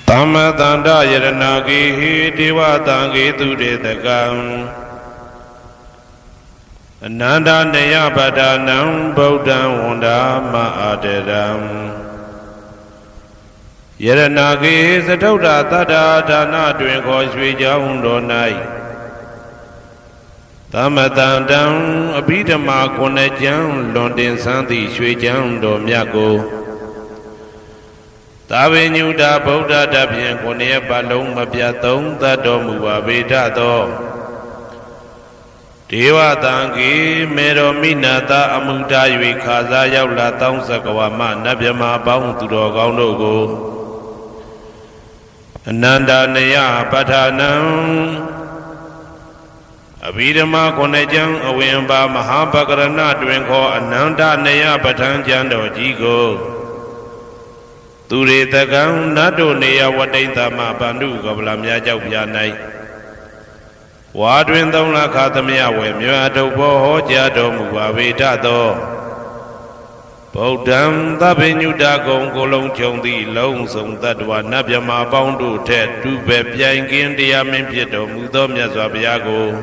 Tama tanda yaranagi dewa tangi tudete kam Ananda neya badanam Buddham wanda ma'aderam Yaranagi satauda tada dana duen ko shwe jaun do nai Tama tandam abhidama kone jang londin santi shwe jaun do myako Tavinyuda Buddha Dabyan Kunya Balung Mabyatung Tado Mubaveda Do Dewa Tangi Mero Minata Amuda Yui Kaza Yaula Tong Sakawama Nabyama Baung Tudo Gaunogo Ananda Naya Patanam Abhidama Kunajang Awimba Mahabakarana Dwenko Ananda Naya Patan Jando Jigo Ture Takam Nado Nea Wadaita Ma Bandu Gablamya Jaupya Nai Wadwin Dongla Katamya Wemya Dobo Jado Mubaveda Do Bodam Tabinyuda Gong Golong Chondi Long Song Tadwa Nabyama Boundu Ted Dube Piangin Dia Mimpieto Mudomya Zabiago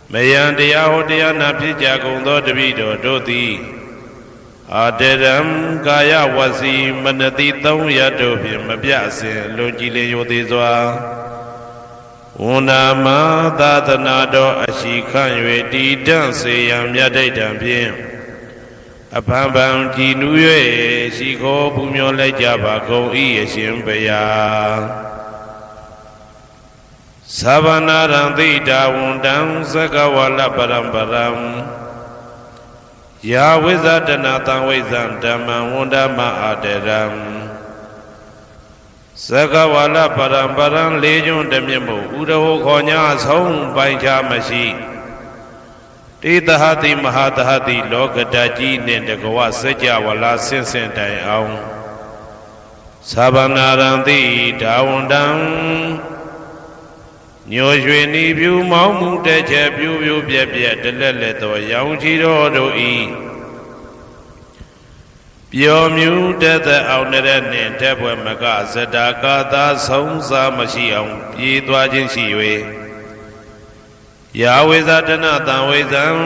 Mayan Dia Hodia Napija Gondo Devido Doti Aderam Gaya Wasi Manati Tong Yadobi Mabiase Lojile Yodizwa Unama Tatanado Ashikan Yedi Danse Yam Yade Dambien Apambam Jinuye Shiko Pumyo Lejaba Go Ieshimbeya Savanarandita Wundam Sakawala Parambaram Ya Wizardana Tangwizan Dhamma Wundama Aderam Sakawala Parambaran Legion Demimu Udaho Konya Song Baincha Mashi Titahati Mahatahati Lokadaji Nendagawa Seja Wala Sinsen Dai Aung Sabanarandi Dawundam Nyoshweni View Mamu Deche View Bia Deleleto Yaunchiro Do E Pio Mu Deta Aunere Tebwe Maga Sedaka Da Song Sa Mashiang Pidwa Jinshiwe Yahweh Zadana Tanwezan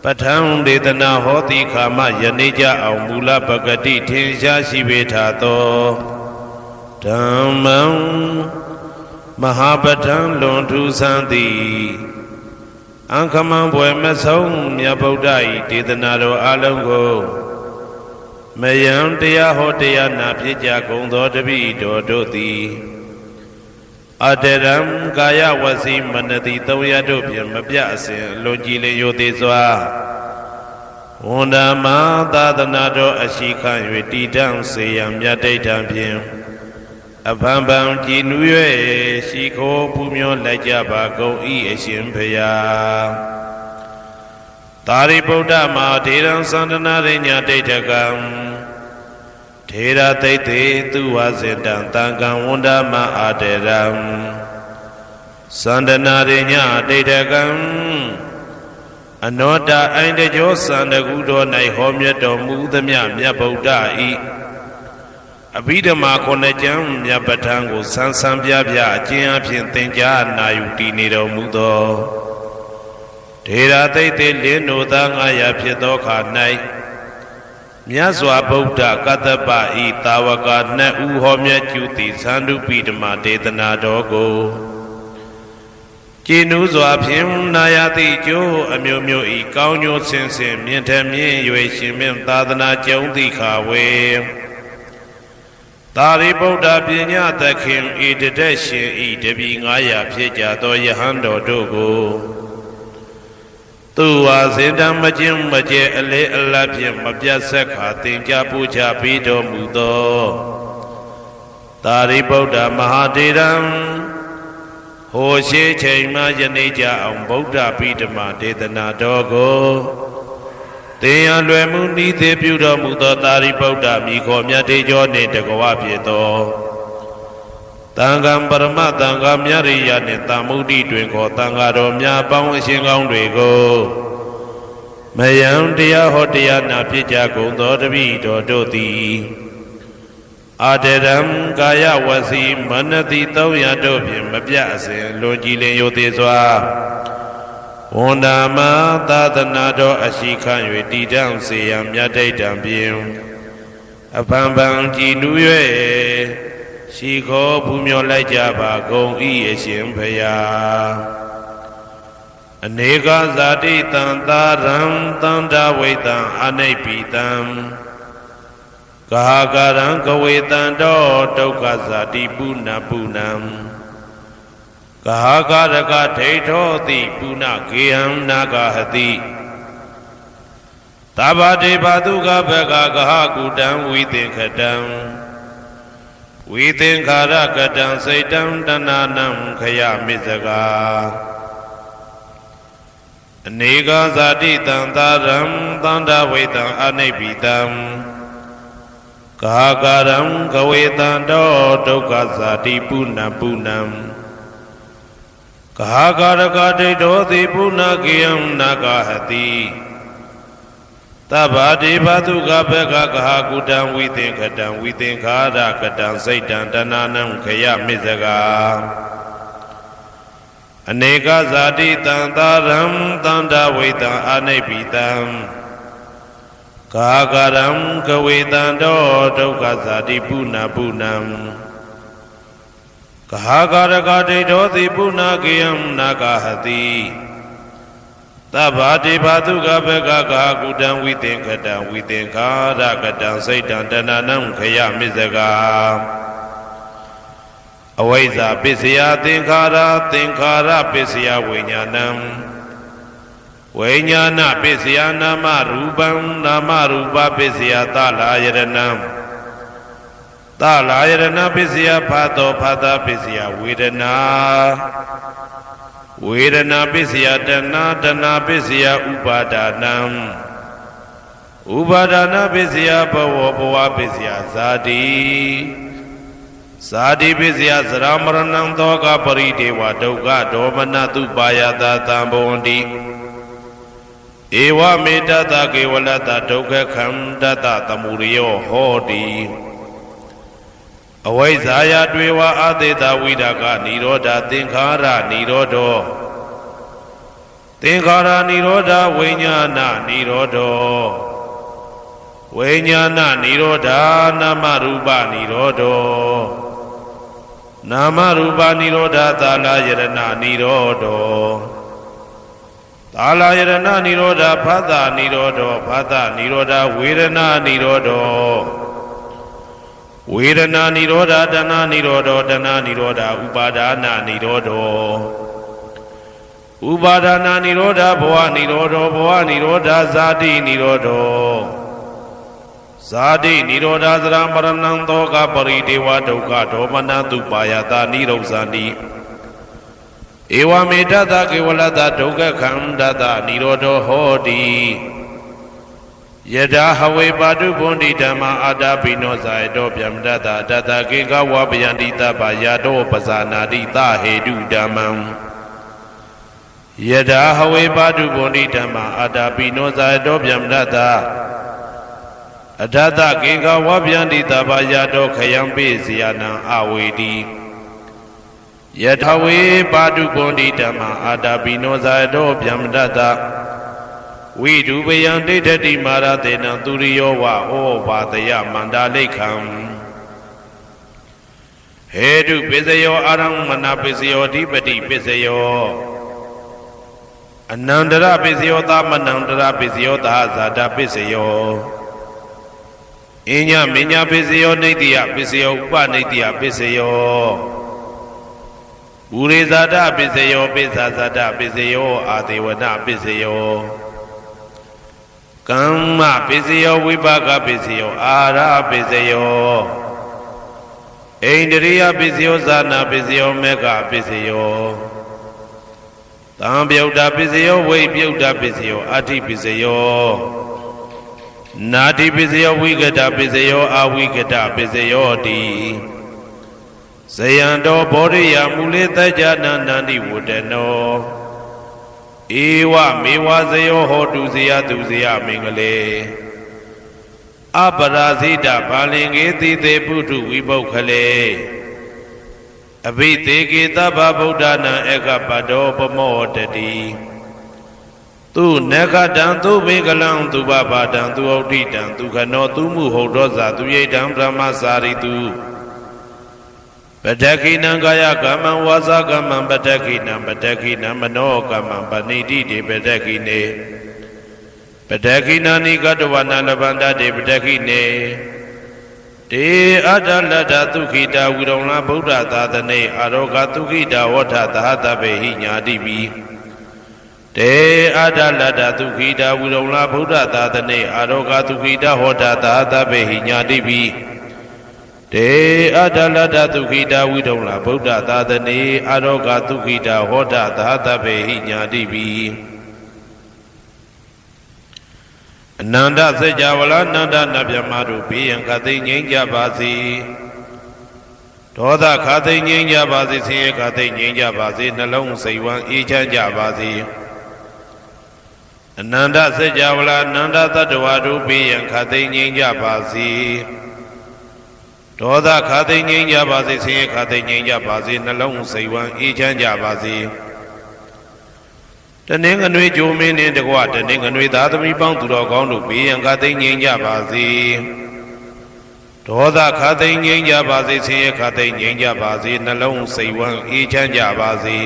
Patang Detana Hoti Kama Yanija Aumula Bagati Tinsha Shivetato Dhammam Mahabatan Lontu Santi Ankaman Boemasong Yabodai Titanado Alongo Mayam Dea Hotea Napija Gondo Debi Dodoti Aderam Gaya Wasi Manati Toyadopian Mabiase Lojile Yodizwa Undama Dadanado Ashikan Yedidam Sayam Yade Dampian Apambam Jinuye Shiko Pumyo Lajaba Go Ieshimpeya Tari Buddha Ma Tiran Sandana Rinya Detakam Tera Tete Tuwa Zendan Tangan Wunda Ma Aderam Sandana Rinya Detakam Anoda Aindejo Sandagudo Nai Homya Domu Damya Mya Buddha I Abhidama Konajam Yabatango Sansam Yabya Jian Tenja Nayuti Nido Mudo Tera Tete Lino Dangaya Piedoka Nai Myaswa Buddha Katapa I Tawaka Na Uhomya Juti Sandu Pidama Detana Dogo Jinuzwa Pim Nayati Jo Amyomyo I Kaunyo Sensen Mientamien Yue Shimim Tadana Jondi Kawe Tari Buddha Pinya Takim Idadeshin Idabi Ngaya Pija Do Yahando Dogo Tuwa Zindam Majim Maje Ale Alapim Mabjasaka Tinja Puja Pido Mudo Tari Buddha Mahadiram Hoshe Chaima Janija Am Buddha Pidama Detana Dogo Teya Lwemuni Te Pyudo Mudo Tari Buddha Miko Myatejo Nendagawa Pieto Tangam Parama Tangam Yariya Netamudi Twinko Tangado Mya Pang Shingong Dwego Mayam Tia Hotia Napija Gondo Devido Doti အာတရံကာယဝစီမနတိသုံးရတို့ဖြင့်မပြအစဉ်လွန်ကြည်လင်ယိုသေးစွာဝန္ဒာမသာသနာတော်အရှိခံ၍တည်တံ့စေရန်မြတ်တိတ်တံဖြင့်အဖန်ဖန်ကြည်နူး၍ရှိခေါ်ပူမျောလိုက်ကြပါကုန်၏အရှင်ဘုရားအနေကဇာတိတံသာရံတန္တဝိတံအနိဗ္ဗိတံကာကရံကဝေတံတောဒုက္ခဇာတိပုဏ္ဏပုဏ္ဏံကာကရကဒိဋ္ဌောတိပုဏ္ဏကေယံနာဂဟတိသဗ္ဗတေဘသုကဘဂကဟကုတံဝိသင်္ခတံဝိသင်္ခာရကတံစိတ်တံတဏနံခယမိဇဂာအနေကဇာတိတံသာရံသန္တာဝိတံအနိဗ္ဗိတံကာကရံကဝေတံတောဒုက္ခဇာတိပုဏ္ဏပုဏ္ဏံကာကရကဒိဋ္ဌောတိပုဏ္ဏကေယံနာဂဟတိသဗ္ဗတေဘသုကဘဂကဟကုတံဝိသင်္ခတံဝိသင်္ခာရကတံစိတ်တံတဏနံခယမိဇဂာအနေကဇာတိတံသာရံသန္တာဝိတံအနိဗ္ဗိတံကာကရံကဝေတံတောဒုက္ခဇာတိပုဏ္ဏပုဏ္ဏံကာကရကဒိဋ္ဌောတိပုဏ္ဏကေယံနာဂဟတိသဗ္ဗတေဘသုကဘဂကကုတံဝိသင်္ခတံဝိသင်္ခာရကတံစိတ်တံတဏနံခယမိဇဂာအဝိဇ္ဇာပစ္စယသင်္ခါရသင်္ခါရပစ္စယဝိညာဏံဝိညာဏပစ္စယနာမရူပံနာမရူပပစ္စယသလာယရဏံသလာယရဏပစ္စယဖာတောဖာတာပစ္စယဝေဒနာဝေဒနာပစ္စယတဏတဏပစ္စယဥပါဒနာဥပါဒနာပစ္စယဘဝဘဝပစ္စယဇာတိဇာတိပစ္စယသရမရဏံသောကပရိဒေဝဒုက္ခဒေါမနတုပါယတာသံဘဝန္တိဧဝမေတ္တကေဝလတဒုက္ခခန္တတသမုရိယောဟောတိအဝိဇ္ဇာယတွေဝအသေတဝိဒကနိရောဓသင်္ခါရနိရောဓောသင်္ခါရနိရောဓဝိညာဏနိရောဓောဝိညာဏနိရောဓနာမရူပနိရောဓောနာမရူပနိရောဓသာလယရဏနိရောဓောသာလယရဏနိရောဓဖသနိရောဓောဖသနိရောဓဝေဒနာနိရောဓောဝေဒနာနိရောဓတဏနိရောဓတဏနိရောဓဥပါဒနာနိရောဓဥပါဒနာနိရောဓဘဝနိရောဓဘဝနိရောဓဇာတိနိရောဓဇာတိနိရောဓသရမရဏံသောကပရိဒေဝဒုက္ခဒေါမနတုပါယတာနိရောဇာတိဧဝမေတ္တကေဝလတဒုက္ခခန္တတနိရောဓဟောတိယထာဟဝေပါတုဗုန္တိဓမ္မာအာတာပိနောဇာယတောဗျမတတတတကေကဝပယန္တိတပါယတောပဇာနာတိသဟေတုဓမ္မံယထာဟဝေပါတုဗုန္တိဓမ္မာအာတာပိနောဇာယတောဗျမတတအထတကေကဝပယန္တိတပါယတောခယံပိစီယနံအဝေတိယထာဝေပါတုဗုန္တိဓမ္မာအာတာပိနောဇာယတောဗျမတတဝိဒုပယံဒိဋ္ဌတိမာရတေနံသူရိယောဝဩဘာတယမန္တာလိခံဟေတုပစ္စယောအာရမဏပစ္စယောဓိပတိပစ္စယောအနန္တရပစ္စယောသမနန္တရပစ္စယောသာဇာတပစ္စယောအညမညပစ္စယောနိတ္တိယပစ္စယောဥပနိတ္တိယပစ္စယောဥရိဇာတပစ္စယောပိစ္ဆာဇာတပစ္စယောအာဒေဝနပစ္စယောကမ္မပစ္စယောဝိပါကပစ္စယောအာရပစ္စယောဣန္ဒရိယပစ္စယောဇာနာပစ္စယောမေဃပစ္စယောသံပြုတ်တာပစ္စယောဝိပြုတ်တာပစ္စယောအာတိပစ္စယောနာတိပစ္စယောဝိကတပစ္စယောအာဝိကတပစ္စယောတိဇယံတောဘောဓိယမူလေတကြနန္တန္တိဝတ္တနောဧဝမေဝဇယောဟောတုဇယသူဇယမင်္ဂလေ အပရာဇိတဘာလင်ကေတိသေပုထုဝိပုခလေအဘိသေကေသဗ္ဗဗုဒ္ဓနာဧကပတောပမောတတိသူနဂတံသူဘေကလံသူဘဘာတံသူဩဋ္ဌိတံသူခနောသူမှုဟုတ်သောဇာသူယိတံဗြဟ္မစာရိတုပတ္တခိနံကာယကမ္မံဝါစာကမ္မံပတ္တခိနံပတ္တခိနံမနောကမ္မံပဏိတိတေပတ္တခိနေပတ္တခိနာနိကတဝနာလဗန္တတေပတ္တခိနေတေအတ္တလတ္တသုခိတာဝိရုံလာဗုဒ္ဓသာသနေအာရောဂသုခိတာဝဋ္ဌသဟတဗေဟိညာတိပိတေအတ္တလတ္တသုခိတာဝိရုံလာဗုဒ္ဓသာသနေအာရောဂသုခိတာဟောတာသဟတဗေဟိညာတိပိတေအတ္တလတ္တသုခိတာဝိရုံလာဗုဒ္ဓသာသနေအာရောဂသုခိတာဟောတာသဟတဗေဟိညာတိပိအနန္တစေကြဝဠာနန္ဒနဗျမတို့ဘေးရန်ခသိငြိမ်းကြပါစေဒေါသခသိငြိမ်းကြပါစေဆင်းရဲခသိငြိမ်းကြပါစေနှလုံးစိတ်ဝမ်းအေးချမ်းကြပါစေအနန္တစေကြဝဠာနန္ဒတတ္တဝါတို့ဘေးရန်ခသိငြိမ်းကြပါစေဒေါသခသိငြိမ်းကြပါစေဆင်းရဲခသိငြိမ်းကြပါစေနှလုံးစိတ်ဝမ်းအေးချမ်းကြပါစေတနင်္ဂနွေကြိုမင်းနှင့်တကွတနင်္ဂနွေသားသမီးပေါင်းသူတော်ကောင်းတို့ဘေးရန်ခသိငြိမ်းကြပါစေဒေါသခသိငြိမ်းကြပါစေဆင်းရဲခသိငြိမ်းကြပါစေနှလုံးစိတ်ဝမ်းအေးချမ်းကြပါစေ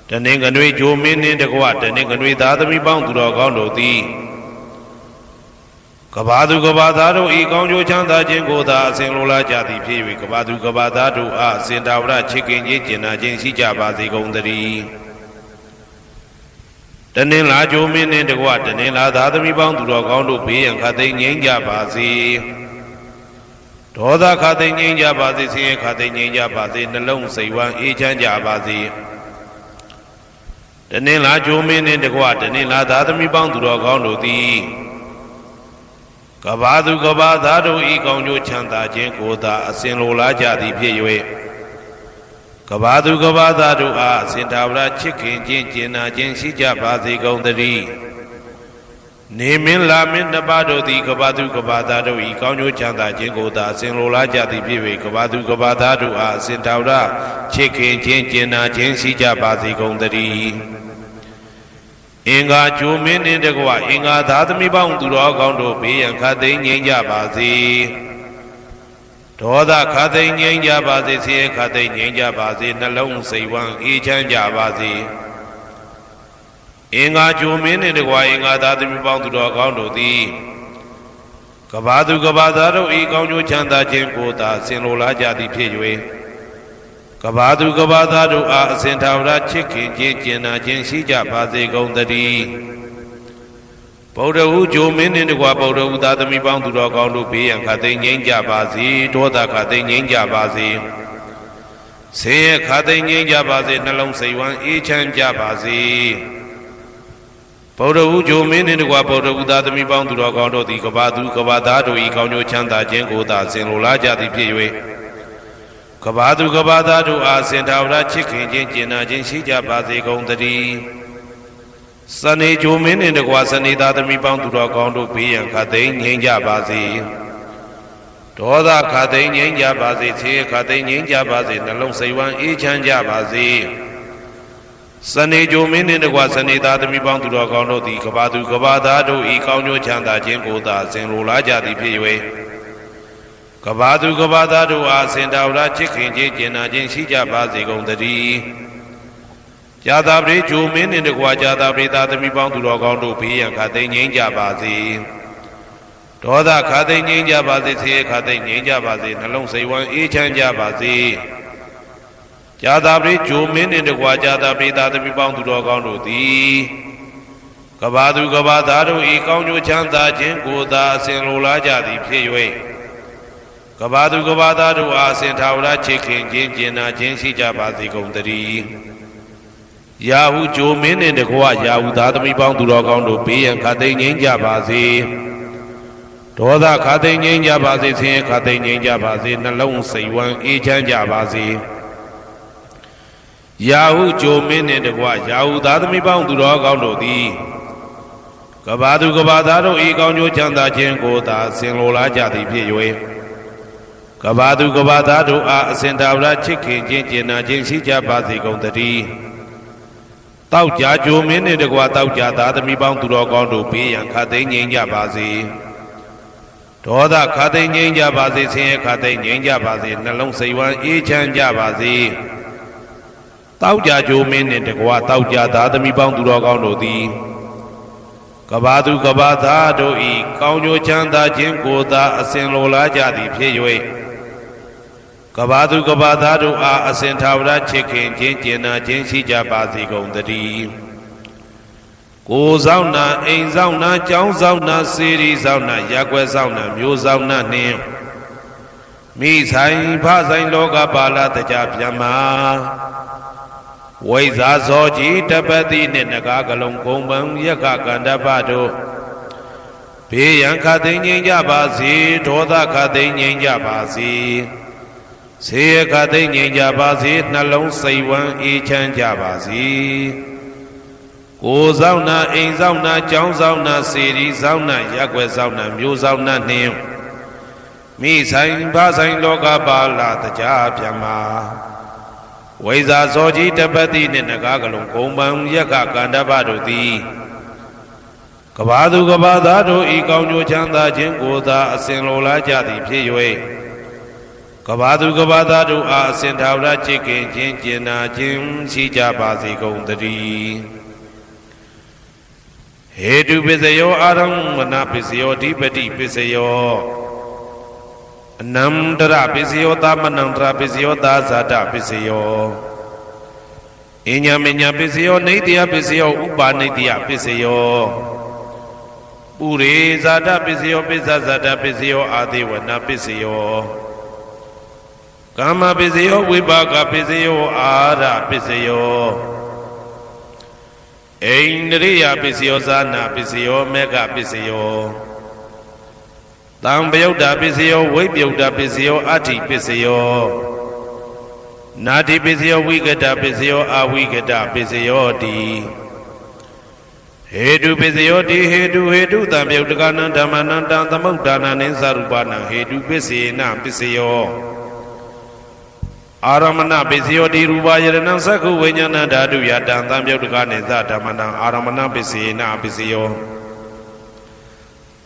တနင်္ဂနွေကြိုမင်းနှင့်တကွတနင်္ဂနွေသားသမီးပေါင်းသူတော်ကောင်းတို့သည်ကဘာသူကဘာသားတို့ဤကောင်းကျိုးချမ်းသာခြင်းကိုသာအစဉ်လိုလားကြသည်ဖြစ်၍ကဘာသူကဘာသားတို့အားစင်တာဝရချစ်ခင်ခြင်းကျင်နာခြင်းရှိကြပါစေကုန်သတည်းတနင်္လာကြိုမင်းနှင့်တကွတနင်္လာသားသမီးပေါင်းသူတော်ကောင်းတို့ဘေးရန်ခသိငြိမ်းကြပါစေဒေါသခသိငြိမ်းကြပါစေဆင်းရဲခသိငြိမ်းကြပါစေနှလုံးစိတ်ဝမ်းအေးချမ်းကြပါစေတနင်္လာကြိုမင်းနှင့်တကွတနင်္လာသားသမီးပေါင်းသူတော်ကောင်းတို့သည်ကဘာသူကဘာသားတို့ဤကောင်းကျိုးချမ်းသာခြင်းကိုသာအစဉ်လိုလားကြသည်ဖြစ်၍ကဘာသူကဘာသားတို့အားအစဉ်သာဝရချစ်ခင်ခြင်းကျင်နာခြင်းရှိကြပါစေကုန်သတည်းနေမင်းလာမင်းနှစ်ပါးတို့သည်ကဘာသူကဘာသားတို့ဤကောင်းကျိုးချမ်းသာခြင်းကိုသာအစဉ်လိုလားကြသည်ဖြစ်၍ကဘာသူကဘာသားတို့အားအစဉ်သာဝရချစ်ခင်ခြင်းကျင်နာခြင်းရှိကြပါစေကုန်သတည်းအင်္ဂါကြိုမင်းနှင့်တကွအင်္ဂါသားသမီးပေါင်းသူတော်ကောင်းတို့ဘေးရန်ခသိငြိမ်းကြပါစေဒေါသခသိငြိမ်းကြပါစေဆင်းရဲခသိငြိမ်းကြပါစေနှလုံးစိတ်ဝမ်းအေးချမ်းကြပါစေအင်္ဂါကြိုမင်းနှင့်တကွအင်္ဂါသားသမီးပေါင်းသူတော်ကောင်းတို့သည်ကဘာသူကဘာသားတို့ဤကောင်းကျိုးချမ်းသာခြင်းကိုသာဆင်လိုလားကြသည်ဖြစ်၍ကဘာသူကဘာသားတို့အားအစဉ်သာဝရချစ်ခင်ခြင်းကျင်နာခြင်းရှိကြပါစေကုန်သတည်းဗုဒ္ဓဟူဂျိုမင်းနှင့်တကွဗုဒ္ဓဟူသားသမီးပေါင်းသူတော်ကောင်းတို့ဘေးရန်ခသိငြိမ်းကြပါစေဒေါသခသိငြိမ်းကြပါစေဆင်းရဲခသိငြိမ်းကြပါစေနှလုံးစိတ်ဝမ်းအေးချမ်းကြပါစေဗုဒ္ဓဟူဂျိုမင်းနှင့်တကွဗုဒ္ဓဟူသားသမီးပေါင်းသူတော်ကောင်းတို့သည်ကဘာသူကဘာသားတို့ဤကောင်းကျိုးချမ်းသာခြင်းကိုသာဆင်လိုလားကြသည်ဖြစ်၍ကဘာသူကဘာသားတို့အားစင်သာဝရချစ်ခင်ခြင်းကျင်နာခြင်းရှိကြပါစေကုန်သတည်းစနေကြိုမင်းနှင့်တကွစနေသားသမီးပေါင်းသူတော်ကောင်းတို့ဘေးရန်ခသိငြိမ်းကြပါစေဒေါသခသိငြိမ်းကြပါစေဆင်းရဲခသိငြိမ်းကြပါစေနှလုံးစိတ်ဝမ်းအေးချမ်းကြပါစေစနေကြိုမင်းနှင့်တကွစနေသားသမီးပေါင်းသူတော်ကောင်းတို့သည်ကဘာသူကဘာသားတို့ဤကောင်းကျိုးချမ်းသာခြင်းကိုသာဆင်လိုလားကြသည်ဖြစ်၍ကဘာသူကဘာသားတို့အားစင်တာဝရချစ်ခင်ခြင်းကျင်နာခြင်းရှိကြပါစေကုန်သတည်းဇာတာပရိဂျိုမင်းနှင့်တကွာဇာတာပရိသားသမီးပေါင်းသူတော်ကောင်းတို့ဘေးရန်ခသိငြိမ်းကြပါစေဒေါသခသိငြိမ်းကြပါစေဆင်းရဲခသိငြိမ်းကြပါစေနှလုံးစိတ်ဝမ်းအေးချမ်းကြပါစေဇာတာပရိဂျိုမင်းနှင့်တကွာဇာတာပရိသားသမီးပေါင်းသူတော်ကောင်းတို့သည်ကဘာသူကဘာသားတို့ဤကောင်းကျိုးချမ်းသာခြင်းကိုသာအစဉ်လိုလားကြသည်ဖြစ်၍ကဘာသူကဘာသားတို့အားအစဉ်သာဝရချစ်ခင်ခြင်းကျင်နာခြင်းရှိကြပါစေကုန်သတည်းယာဟုဂျိုမင်းနှင့်တကွယာဟုသားသမီးပေါင်းသူတော်ကောင်းတို့ဘေးရန်ခသိငြိမ်းကြပါစေဒေါသခသိငြိမ်းကြပါစေဆင်းရဲခသိငြိမ်းကြပါစေနှလုံးစိတ်ဝမ်းအေးချမ်းကြပါစေယာဟုဂျိုမင်းနှင့်တကွယာဟုသားသမီးပေါင်းသူတော်ကောင်းတို့သည်က ကဘာသူကဘာသားတို့ဤကောင်းကျိုးချမ်းသာခြင်းကိုသာဆင်လိုလားကြသည်ဖြစ်၍ကဘာသူကဘာသားတို့အားအစဉ်သာဝရချစ်ခင်ခြင်းကျင်နာခြင်းရှိကြပါစေကုန်သတည်းတောက်ကြကြိုမင်းနှင့်တကွာတောက်ကြသားသမီးပေါင်းသူတော်ကောင်းတို့ဘေးရန်ခတ်သိမ်းငြိမ်းကြပါစေဒေါသခတ်သိမ်းငြိမ်းကြပါစေဆင်းရဲခတ်သိမ်းငြိမ်းကြပါစေနှလုံးစိတ်ဝမ်းအေးချမ်းကြပါစေတောက်ကြကြိုမင်းနှင့်တကွာတောက်ကြသားသမီးပေါင်းသူတော်ကောင်းတို့သည်ကဘာသူကဘာသားတို့ဤကောင်းကျိုးချမ်းသာခြင်းကိုသာအစဉ်လိုလားကြသည်ဖြစ်၍ကဘာသူကဘာသားတို့အားအစဉ်သာဝရချစ်ခင်ခြင်းကျင်နာခြင်းရှိကြပါစေကုန်သတည်းကိုယ်ဆောင်နာအိမ်ဆောင်နာကျောင်းဆောင်နာစေရီဆောင်နာရက်ွယ်ဆောင်နာမျိုးဆောင်နာနှင့်မိဆိုင်ဖဆိုင်လောကပါဠတကြပြမဝိဇာဇောကြီးတပတိနှင့်နဂါကလုံးကုံပံယက္ခကန္တပတို့ဘေးရန်ခတ်သိမ်းငြိမ်းကြပါစေဒေါသခတ်သိမ်းငြိမ်းကြပါစေဆေးရခတ်သိမ်းငြိမ်းကြပါစေနှလုံးစိတ်ဝမ်းအေးချမ်းကြပါစေကိုယ်ဆောင်နာအိမ်ဆောင်နာကျောင်းဆောင်နာစေရီဆောင်နာရက်ွယ်ဆောင်နာမျိုးဆောင်နာနှင့်မိဆိုင်ဖဆိုင်လောကပါဠတကြပြမဝိဇာဇောကြီးတပတိနှင့်နဂါကလုံးဂုံပံယက္ခကန္တပတို့သည်ကဘာသူကဘာသားတို့ဤကောင်းကျိုးချမ်းသာခြင်းကိုသာအစဉ်လိုလားကြသည်ဖြစ်၍ကဘာသူကဘာသားတို့အားအစဉ်သာဝရချစ်ခင်ခြင်းကျင်နာခြင်းရှိကြပါစေကုန်သတည်းဟေတုပစ္စယောအာရမဏပစ္စယောဓိပတိပစ္စယောအနန္တရပစ္စယောသမနန္တရပစ္စယောသာဇာတပစ္စယောအညမညပစ္စယောနေတယပစ္စယောဥပါနေတယပစ္စယောပုရိဇာတပစ္စယောပိစ္ဆဇာတပစ္စယောအာသေဝနာပစ္စယောကာမပစ္စယောဝိပါကပစ္စယောအာရပစ္စယောအိန္ဒြိယပစ္စယောဇာနာပစ္စယောမေဃပစ္စယောတံပယုတ်တာပစ္စယောဝိပယုတ်တာပစ္စယောအဋ္ဌိပစ္စယောနာတိပစ္စယောဝိကတပစ္စယောအဝိကတပစ္စယောတိဟေတုပစ္စယောတိဟေတုတံပယုတ်တကနံဓမ္မနံတံသမုဒ္ဒါနံနိသရူပနံဟေတုပစ္စေနပစ္စယောအာရမဏပစ္စယောတိရူပယရဏံသက္ခုဝိညာဏဓာတုယတံသံပယုတ်တကနိသဓမ္မနံအာရမဏပစ္စေနပစ္စယော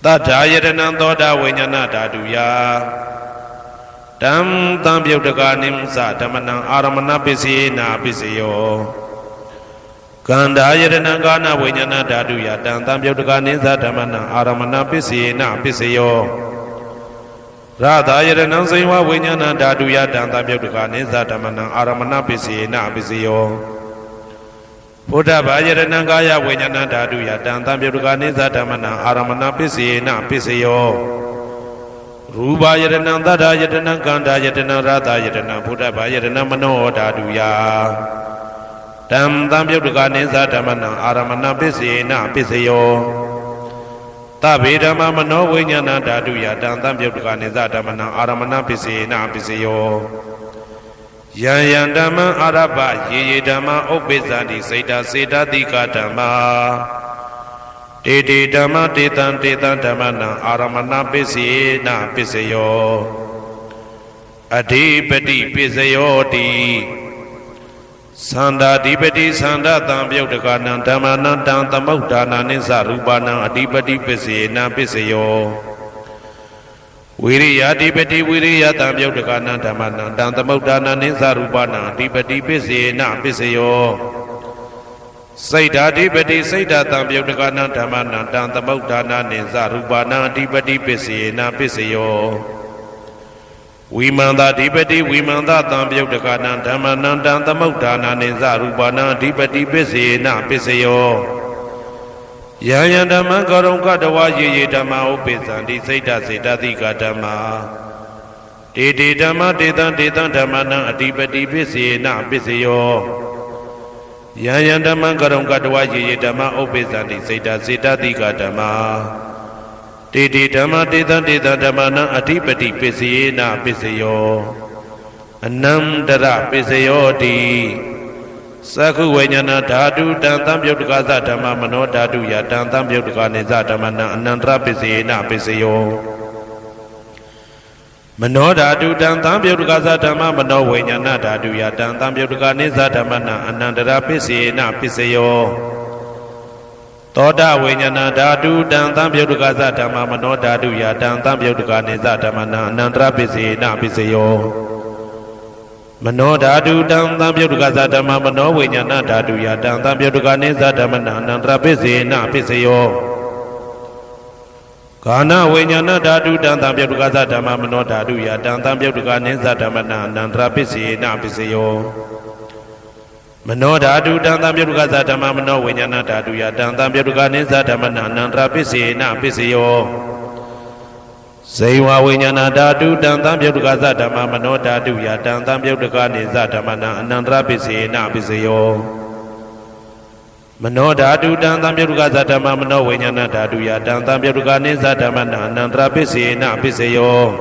တထာယတနံသောတာဝိညာဏဓာတုယတံသံပယုတ်တကနိသဓမ္မနံအာရမဏပစ္စေနပစ္စယောကန္ဓာယတနံကာနဝိညာဏဓာတုယတံသံပယုတ်တကနိသဓမ္မနံအာရမဏပစ္စေနပစ္စယောရသာယတနံစိဝဝိညာဏဓာတုယတံသံပယုတ်တကနိသဓမ္မနံအာရမဏပစ္စေနပစ္စယောဘုဒ္ဓဘာယတနံကာယဝိညာဏဓာတုယတံသံပယုတ်တကနိသဓမ္မနံအာရမဏပစ္စေနပစ္စယောရူပယတနံသတ္တယတနံကန္ဓာယတနံရသာယတနံဘုဒ္ဓဘာယတနံမနောဓာတုယတံသံပယုတ်တကနိသဓမ္မနံအာရမဏပစ္စေနပစ္စယောသဗ္ဗေဓမ္မမနောဝိညာဏဓာတုယတံသံပယုတ်တကနိသဓမ္မနံအာရမဏပစ္စေနပစ္စယောယံယံဓမ္မအာရပယေယေဓမ္မဥပ္ပိသတိစိတ်တစေတတိကဓမ္မတေတေဓမ္မတေတံဓမ္မနံအာရမဏပစ္စေနပစ္စယောအဓိပတိပစ္စယောတိသန္တာဓိပတိသန္တာတံပယုတ်တကနံဓမ္မနံတံသမုဒ္ဒါနာနိသရူပနံအဓိပတိပစ္စေနပစ္စယောဝိရိယဓိပတိဝိရိယတံပယုတ်တကနံဓမ္မနံတံသမုဒ္ဒါနာနိသရူပနံအဓိပတိပစ္စေနပစ္စယောစိတ်ဓာဓိပတိစိတ်ဓာတံပယုတ်တကနံဓမ္မနံတံသမုဒ္ဒါနာနိသရူပနံအဓိပတိပစ္စေနပစ္စယောဝိမန္တဓိပတိဝိမန္တတံပယုတ်တကနံဓမ္မနံတံသမုဒ္ဒါနာနိသရူပနံအဓိပတိပစ္စေနပစ္စယောယံယံဓမ္မကရုံကတဝယေယေဓမ္မဥပ္ပိသံတိစိတ်တစေတတိကဓမ္မတေတေဓမ္မတေတံဓမ္မနံအဓိပတိပစ္စေနပစ္စယောယံယံဓမ္မကရုံကတဝယေယေဓမ္မဥပ္ပိသံတိစိတ်တစေတတိကဓမ္မတေတေဓမ္မတေတံဓမ္မနံအဓိပတိပစ္စေနပစ္စယောအနန္တရပစ္စယောတိ Sakhu Vajnana Dhatu Tantam Yudhikasa Dhamma Mano Dhatu Ya Tantam Yudhikanisa Dhammana Anandra Pisena Pisayo Mano Dhatu Tantam Yudhikasa Dhamma Mano Vajnana Dhatu Ya Tantam Yudhikanisa Dhammana Anandra Pisena Pisayo Toda Vajnana Dhatu Tantam Yudhikasa Dhamma Mano Dhatu Ya Tantam Yudhikanisa Dhammana Anandra Pisena Pisayo Mano Dhatu Tantam Yudhikasa Dhamma Mano Vajnana Dhatu Ya Tantam Yudhikanisa Dhammana Anandra Pisena Pisayo Kana Vajnana Dhatu Tantam Yudhikasa Dhamma Mano Dhatu Ya Tantam Yudhikanisa Dhammana Anandra Pisena Pisayo Mano Dhatu Tantam Yudhikasa Dhamma Mano Vajnana Dhatu Ya Tantam Yudhikanisa Dhammana Anandra Pisena Pisayo Seiwa Vajnana Dhatu Tantam Yudhikasa Dhamma Mano Dhatu Ya Tantam Yudhikanisa Dhammana Anandra Pisena Pisayo Mano Dhatu Tantam Yudhikasa Dhamma Mano Vajnana Dhatu Ya Tantam Yudhikanisa Dhammana Anandra Pisena Pisayo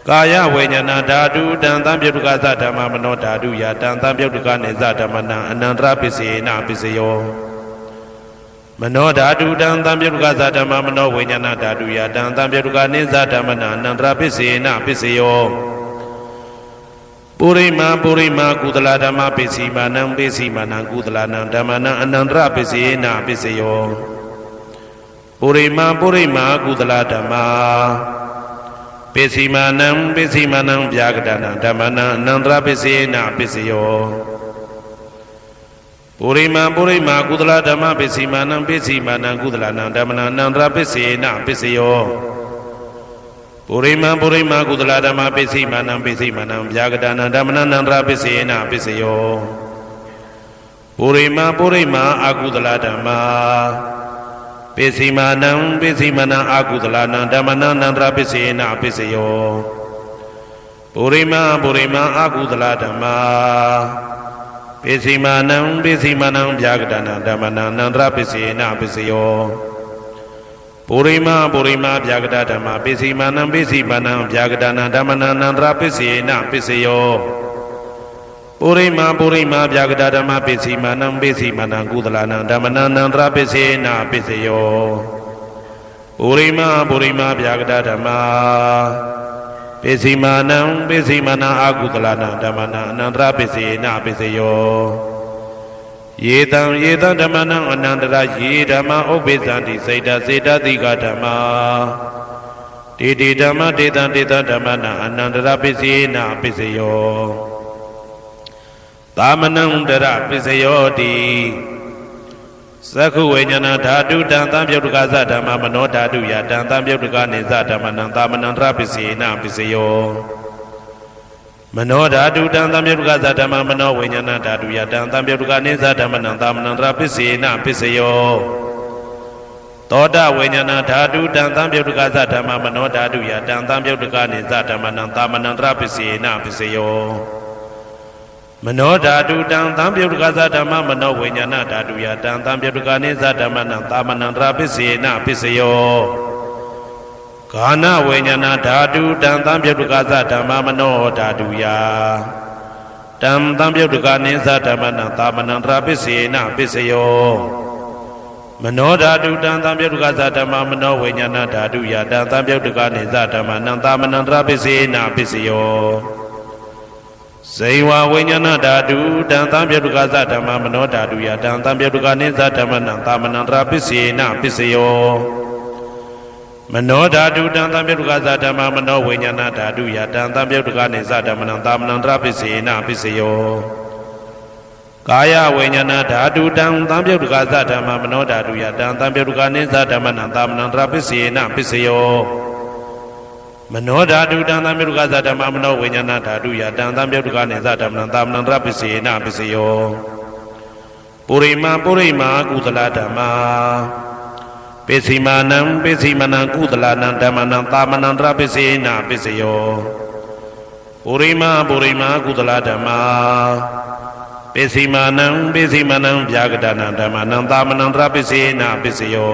Kaya Vajnana Dhatu Tantam Yudhikasa Dhamma Mano Dhatu Ya Tantam Yudhikanisa Dhammana Anandra Pisena Pisayo Mano Dhatu Tantam Yudhikasa Dhamma Mano Vajnana Dhatu Ya Tantam Yudhikanisa Dhammana Anandra Pisena Pisayo Purima Kudala Dhamma Pisimanam Kudalanam Dhammana Anandra Pisena Pisayo Purima Kudala Dhamma Pisimanam Vyagadana Dhammana Anandra Pisena Pisayo Purima Kudala Dhamma Pisimanam Kudalanam Dhammana Anandra Pisena Pisayo Purima Kudala Dhamma Pisimanam Vyagadana Dhammana Anandra Pisena Pisayo Purima Akudala Dhamma Pisimanam Akudalanam Dhammana Anandra Pisena Pisayo Purima Akudala Dhamma Pisimanam Vyagadana Dhammana Anandra Pisena Pisayo Purima Vyagada Dhamma Pisimanam Vyagadana Dhammana Anandra Pisena Pisayo Purima Vyagada Dhamma Pisimanam Kudalanam Dhammana Anandra Pisena Pisayo Purima Vyagada Dhamma Pisimanam Akudalanam Dhammana Anandra Pisena Pisayo Yetam Dhammana Anandra Yedhamma Obesanti Seda Dika Dhamma Didi Dhamma Dita Dhammana Anandra Pisena Pisayo Dhamanandara Pisayo Di Sakhu Vajnana Dhatu Tantam Yudhikasa Dhamma Mano Dhatu Ya Tantam Yudhikanisa Dhammana Dhamanandra Pisena Pisayo Mano Dhatu Tantam Yudhikasa Dhamma Mano Vajnana Dhatu Ya Tantam Yudhikanisa Dhammana Dhamanandra Pisena Pisayo Toda Vajnana Dhatu Tantam Yudhikasa Dhamma Mano Dhatu Ya Tantam Yudhikanisa Dhammana Dhamanandra Pisena Pisayo Mano Dhatu Tantam Yudhikasa Dhamma Mano Vajnana Dhatu Ya Tantam Yudhikanisa Dhammana Dhamanandra Pisena Pisayo Kana Vajnana Dhatu Tantam Yudhikasa Dhamma Mano Dhatu Ya Tantam Yudhikanisa Dhammana Dhamanandra Pisena Pisayo Mano Dhatu Tantam Yudhikasa Dhamma Mano Vajnana Dhatu Ya Tantam Yudhikanisa Dhammana Dhamanandra Pisena Pisayo Seiwa Vajnana Dhatu Tantam Yudhikasa Dhamma Mano Dhatu Ya Tantam Yudhikanisa Dhammana Dhamanandra Pisena Pisayo Mano Dhatu Tantam Yudhikasa Dhamma Mano Vajnana Dhatu Ya Tantam Yudhikanisa Dhammana Dhamanandra Pisena Pisayo Kaya Vajnana Dhatu Tantam Yudhikasa Dhamma Mano Dhatu Ya Tantam Yudhikanisa Dhammana Dhamanandra Pisena Pisayo Mano Dhatu Tantam Yudhikasa Dhamma Mano Vajnana Dhatu Ya Tantam Yudhikanisa Dhammana Dhamanandra Pisena Pisayo Purima Kudala Dhamma Pisimanam Kudalanam Dhammana Dhamanandra Pisena Pisayo Purima Kudala Dhamma Pisimanam Vyagadana Dhammana Dhamanandra Pisena Pisayo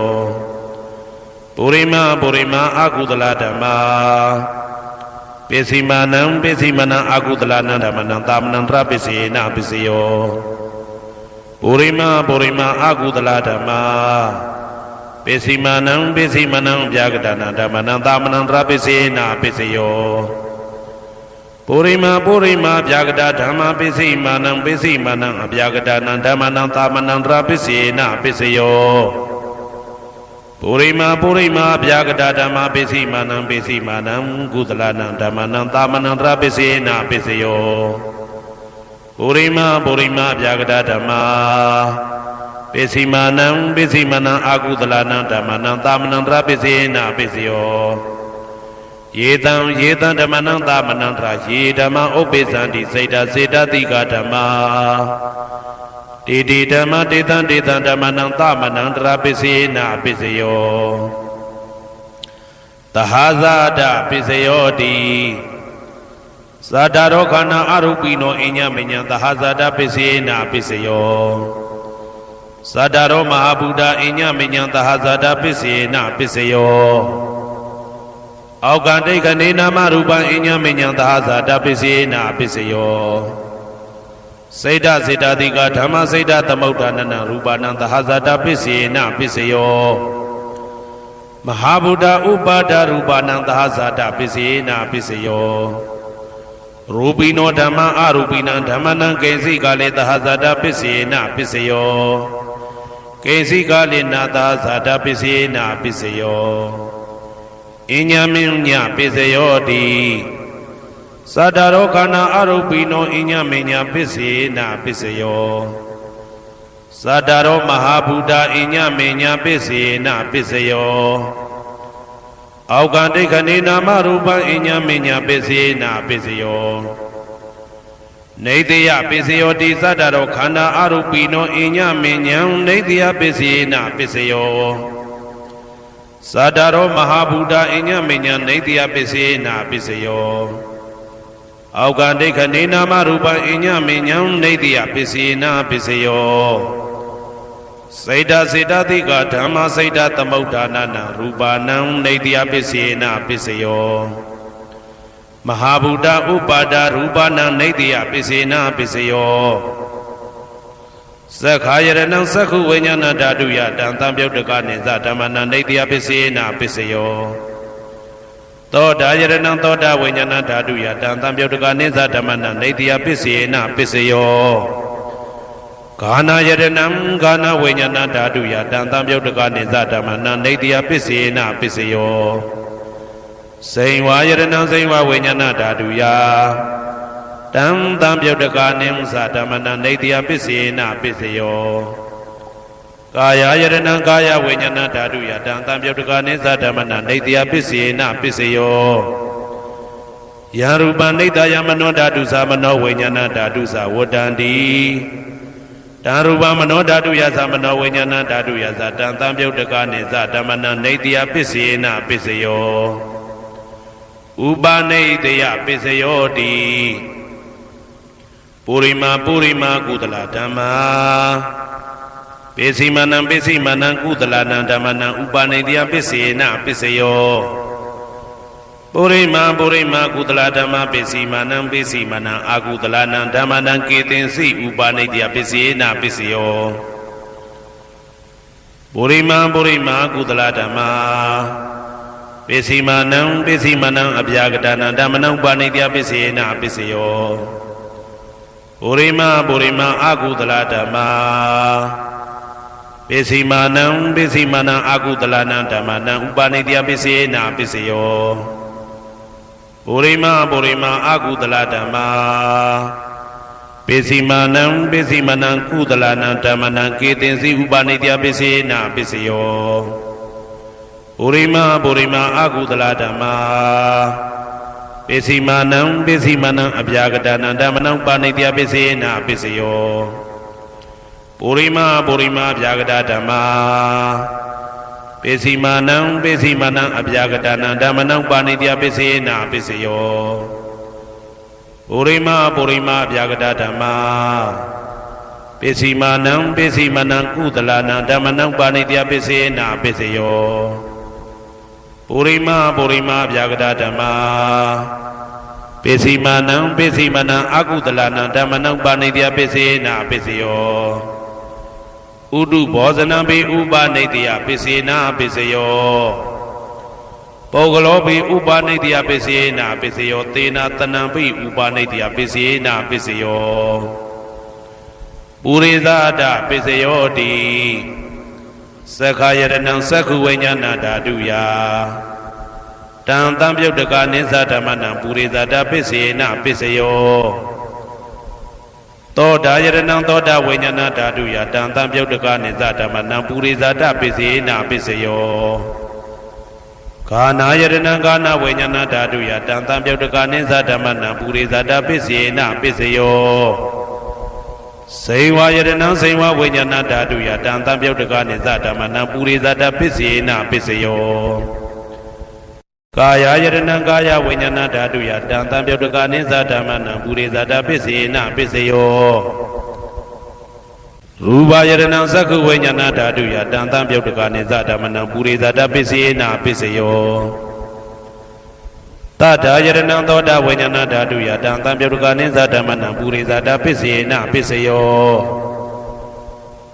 Purima Akudala Dhamma ပိစီမာနံပိစီမနံအာကုသလနံဓမ္မနံသာမနံတရပိစေနပိစယောပုရိမအာကုသလဓမ္မာပိစီမာနံပိစီမနံဗျာကတနာဓမ္မနံသာမနံတရပိစေနပိစယောပုရိမဗျာကတဓမ္မပိစီမာနံပိစီမနံအဗျာကတနာဓမ္မနံသာမနံတရပိစေနပိစယောပုရိမဗျာကတဓမ္မပိစီမာနံပိစီမာနံကုသလနံဓမ္မနံသာမနံတရပိစေနပိစယောပုရိမဗျာကတဓမ္မာပိစီမာနံပိစီမနံအာကုသလနံဓမ္မနံသာမနံတရပိစေနပိစယောယေတံဓမ္မနံသာမနံတရယေဓမ္မဥပ္ပိသန္တိစေတတိကဓမ္မာတေဓမ္မတေတံဓမ္မနံသမနံတရပိစေနပိစယောသဟဇာတပိစယောတိဇာတာရောခန္ဓာအရူပိနောအညမညံသဟဇာတပိစေနပိစယောဇာတာရောမဟာဗုဒ္ဓအညမညံသဟဇာတပိစေနပိစယောအောက်ကတိကနေနာမရူပံအညမညံသဟဇာတပိစေနပိစယောစေတတိကဓမ္မစေတသမုဋ္ဌာနနရူပနံသဟဇာတပိစေနပိစယောမဟာဗုဒ္ဓဥပါဒရူပနံသဟဇာတပိစေနပိစယောရူပိနောဓမ္မအရူပိနံဓမ္မနံကိဉ္စိကလေသဟဇာတပိစေနပိစယောကိဉ္စိကလေနာသဟဇာတပိစေနပိစယောအညမညပိစယောတိသတ္တရောခန္ဓာအရူပိနောအညမညပိစေနပိစယောသတ္တရောမဟာဗုဒ္ဓအညမညပိစေနပိစယောအောက်ကတိခဏေနာမရူပံအညမညပိစေနပိစယောနေတယပိစယောတိသတ္တရောခန္ဓာအရူပိနောအညမညံနေတယပိစေနပိစယောသတ္တရောမဟာဗုဒ္ဓအညမညံနေတယပိစေနပိစယောအောက်ကတိခဏေနာမရူပံအညမညံနေတယပိစေနပိစယောစေတတိကဓမ္မစေတသမုဋ္ဌာနနရူပနံနေတယပိစေနပိစယောမဟာဗုဒ္ဓဥပါဒရူပနံနေတယပိစေနပိစယောသက္ခာယရဏံသက္ခုဝိညာဏဓာတုယတံသံပြုတ်တကနိသဓမ္မနံနေတယပိစေနပိစယောသောတာယရဏံသောတာဝိညာဏဓာတုယတံသံပြုတ်တကနိသဓမ္မနံနေတယပိစေနပိစယောဂာနာယရဏံဂာနာဝိညာဏဓာတုယတံသံပြုတ်တကနိသဓမ္မနံနေတယပိစေနပိစယောစိန်ဝါယရဏံစိန်ဝါဝိညာဏဓာတုယတံသံပြုတ်တကနိသဓမ္မနံနေတယပိစေနပိစယောကာယယရဏံကာယဝိညာဏဓာတုယတံသံပြုတ်တကနိသဓမ္မနံနေတယပိစေနပိစယောယရူပနိတယမနောဓာတုသမနောဝိညာဏဓာတုသဝတ္တန္တိတံရူပမနောဓာတုယသမနောဝိညာဏဓာတုယသတံသံပြုတ်တကနိသဓမ္မနံနေတယပိစေနပိစယောဥပနိတယပိစယောတိပုရိမကုသလဓမ္မာပိစီမနံကုသလနံဓမ္မနံဥပနိတယပိစေနပိစယောပုရိမကုသလဓမ္မပိစီမနံအာကုသလနံဓမ္မနံကေသင်္စိဥပနိတယပိစေနပိစယောပုရိမကုသလဓမ္မာပိစီမနံအဗျာကတနံဓမ္မနံဥပနိတယပိစေနပိစယောပုရိမအာကုသလဓမ္မာပိစီမနံအာကုသလနံဓမ္မနံဥပနိတယပိစေနပိစယောပုရိမအာကုသလဓမ္မာပိစီမနံကုသလနံဓမ္မနံကေသင်္စိဥပနိတယပိစေနပိစယောပုရိမအာကုသလဓမ္မာပိစီမနံအဗျာကတနံဓမ္မနံပါဏိတယပိစေနပိစယောပုရိမဗျာကတဓမ္မာပိစီမနံအဗျာကတနံဓမ္မနံပါဏိတယပိစေနပိစယောပုရိမဗျာကတဓမ္မာပိစီမနံကုသလနံဓမ္မနံပါဏိတယပိစေနပိစယောပုရိမဗျာကတဓမ္မာပ ပိစီမာနံပိစီမနံအကုသလနံဓမ္မနံပါဏိတယပိစေနာပိစယောဥဒုဘောဇနံပိဥပနိတယပိစေနာပိစယောပုဂ္ဂလောပိဥပနိတယပိစေနာပိစယောသေနာတနံပိဥပနိတယပိစေနာပိစယောပုရိသဒပိစယောတိသက္ခာယရဏံသက္ခုဝိညာဏဓာတုယတံတံပြုတ်တကနိသဓမ္မနံပုရိသဒပိစေနာပိစယောသောတာယရဏံသောတာဝိညာဏဓာတုယတံတံပြုတ်တကနိသဓမ္မနံပုရိသဒပိစေနာပိစယောကာနာယရဏံကာနဝိညာဏဓာတုယတံတံပြုတ်တကနိသဓမ္မနံပုရိသဒပိစေနာပိစယောစေဝယရဏံစေဝဝိညာဏဓာတုယတံတံပြုတ်တကနိသဓမ္မနံပုရိသဒပိစေနာပိစယောကာယယရဏံကာယဝိညာဏဓာတုယတံတံပြုတ်တကနိသဓမ္မနံပုရိသဒပိစေနာပိစယောရူပယရဏံသက္ခုဝိညာဏဓာတုယတံတံပြုတ်တကနိသဓမ္မနံပုရိသဒပိစေနာပိစယောတတ္ထာယရဏံသောတာဝိညာဏဓာတုယတံတံပြုတ်တကနိသဓမ္မနံပုရိသဒပိစေနာပိစယော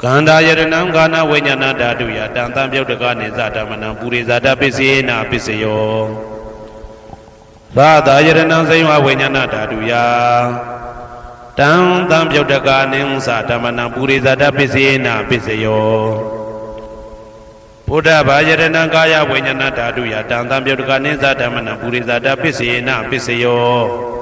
ကန္တာယရဏံကာနဝိညာဏဓာတုယတံတံပြုတ်တကနိသဓမ္မနံပုရိသဒပိစေနာပိစယောသာသာယရဏံစေဝဝိညာဏဓာတုယတံတံပြုတ်တကနိသဓမ္မနံပုရိသဒပိစေနာပိစယောဘုဒ္ဓဘာယရဏံကာယဝိညာဏဓာတုယတံတံပြုတ်တကနိသဓမ္မနံပုရိသဒပိစေနာပိစယော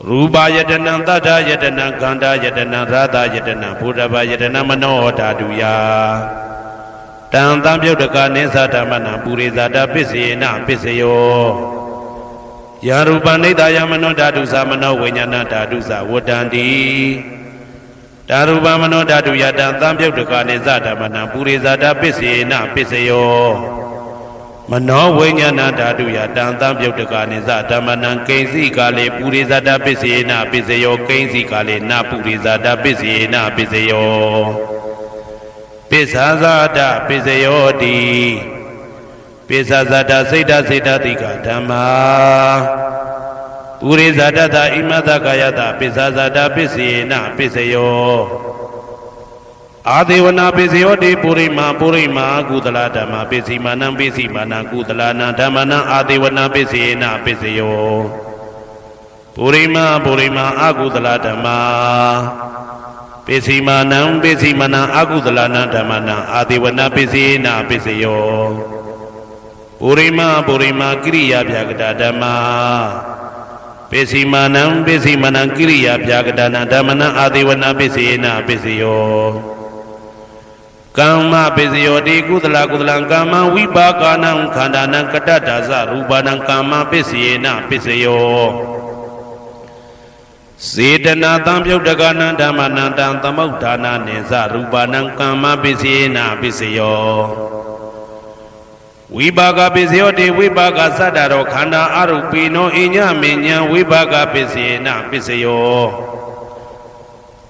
ရူပယတနံတတ္ထယတနံခန္ဓာယတနံရာသယတနံဘုဒ္ဓဘာယတနံမနောဓာတုယတံတံပြုတ်တကနိသဓမ္မနံပုရိသဒပိစေနာပိစယောယရူပနိဒာယမနောဓာတုသမနောဝိညာဏဓာတုသဝတ္တန္တိဓာရူပမနောဓာတုယတံတံပြုတ်တကနိသဓမ္မနံပုရိသဒပိစေနာပိစယောမနောဝိညာဏဓာတုယတံတံပြုတ်တကနိသဓမ္မနံကိဉ္စီကာလေပုရိသဒပိစေနာပိစယောကိဉ္စီကာလေနပုရိသဒပိစေနာပိစယောပိစ္ဆာဇာတပိစယောတိပိစ္ဆာဇာတစိတ်တစိတ်တတိကဓမ္မာပုရိသဒတဣမတကာယတပိစ္ဆာဇာတပိစေနာပိစယောအာဒေဝနာပိစယောတိပုရိမာကုသလဓမ္မာပိစီမာနံပိစီမာနံကုသလနာဓမ္မနံအာဒေဝနာပိစေနာပိစယောပုရိမာအကုသလဓမ္မာပိစီမာနံပိစီမာနံအကုသလနာဓမ္မနံအာဒေဝနာပိစေနာပိစယောပုရိမာကိရိယာဗျာကတဓမ္မာပိစီမာနံကိရိယာဗျာကတနာဓမ္မနံအာဒေဝနာပိစေနာပိစယောကာမပိစယောတိကုသလကာမဝိပါကာနံခန္ဓာနံကတ္တဒါဇရူပနံကာမပိစေနာပိစယောစေတနာတံပြုတ်တကနံဓမ္မနံတံသမုဋ္ဌာနာနိသရူပနံကာမပိစေနာပိစယောဝိပါကပိစယောတိဝိပါကသတ္တရောခန္ဓာအရုပိနောအညမေညာဝိပါကပိစေနာပိစယော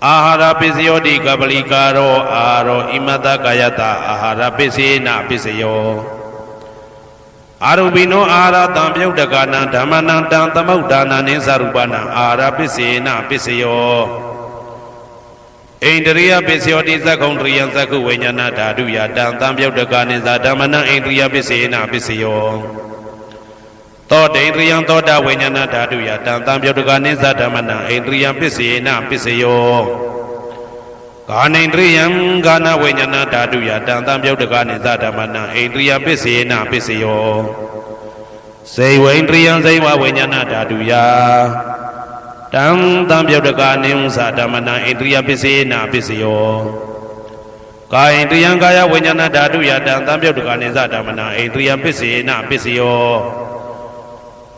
အာဟာရပိစယောတိကပလိကာရောအာရောဣမတကာယတအာဟာရပိစေနာပိစယောအာရုပိနောအာဟာရတံပြုတ်တကနံဓမ္မနံတံသမုဋ္ဌာနာနိသရူပနံအာဟာရပိစေနာပိစယောဣန္ဒရိယပိစယောတိသက္ကုံတရိယံသက္ခုဝိညာဏဓာတုယတံတံပြုတ်တကနိသဓမ္မနံဣန္ဒရိယပိစေနာပိစယောသောတေန္ဒရိယံသောတာဝိညာဏဓာတုယတံတံပြုတ်တကနိသဓမ္မနံဣန္ဒရိယပိစေနာပိစယောကာနိန္ဒရိယံကာနဝိညာဏဓာတုယတံတံပြုတ်တကနိသဓမ္မနံဣန္ဒရိယပိစေနာပိစယောစေဝိန္ဒရိယံစေဝဝိညာဏဓာတုယတံတံပြုတ်တကနိသဓမ္မနံဣန္ဒရိယပိစေနာပိစယောကာယိန္ဒရိယံကာယဝိညာဏဓာတုယတံတံပြုတ်တကနိသဓမ္မနံဣန္ဒရိယပိစေနာပိစယော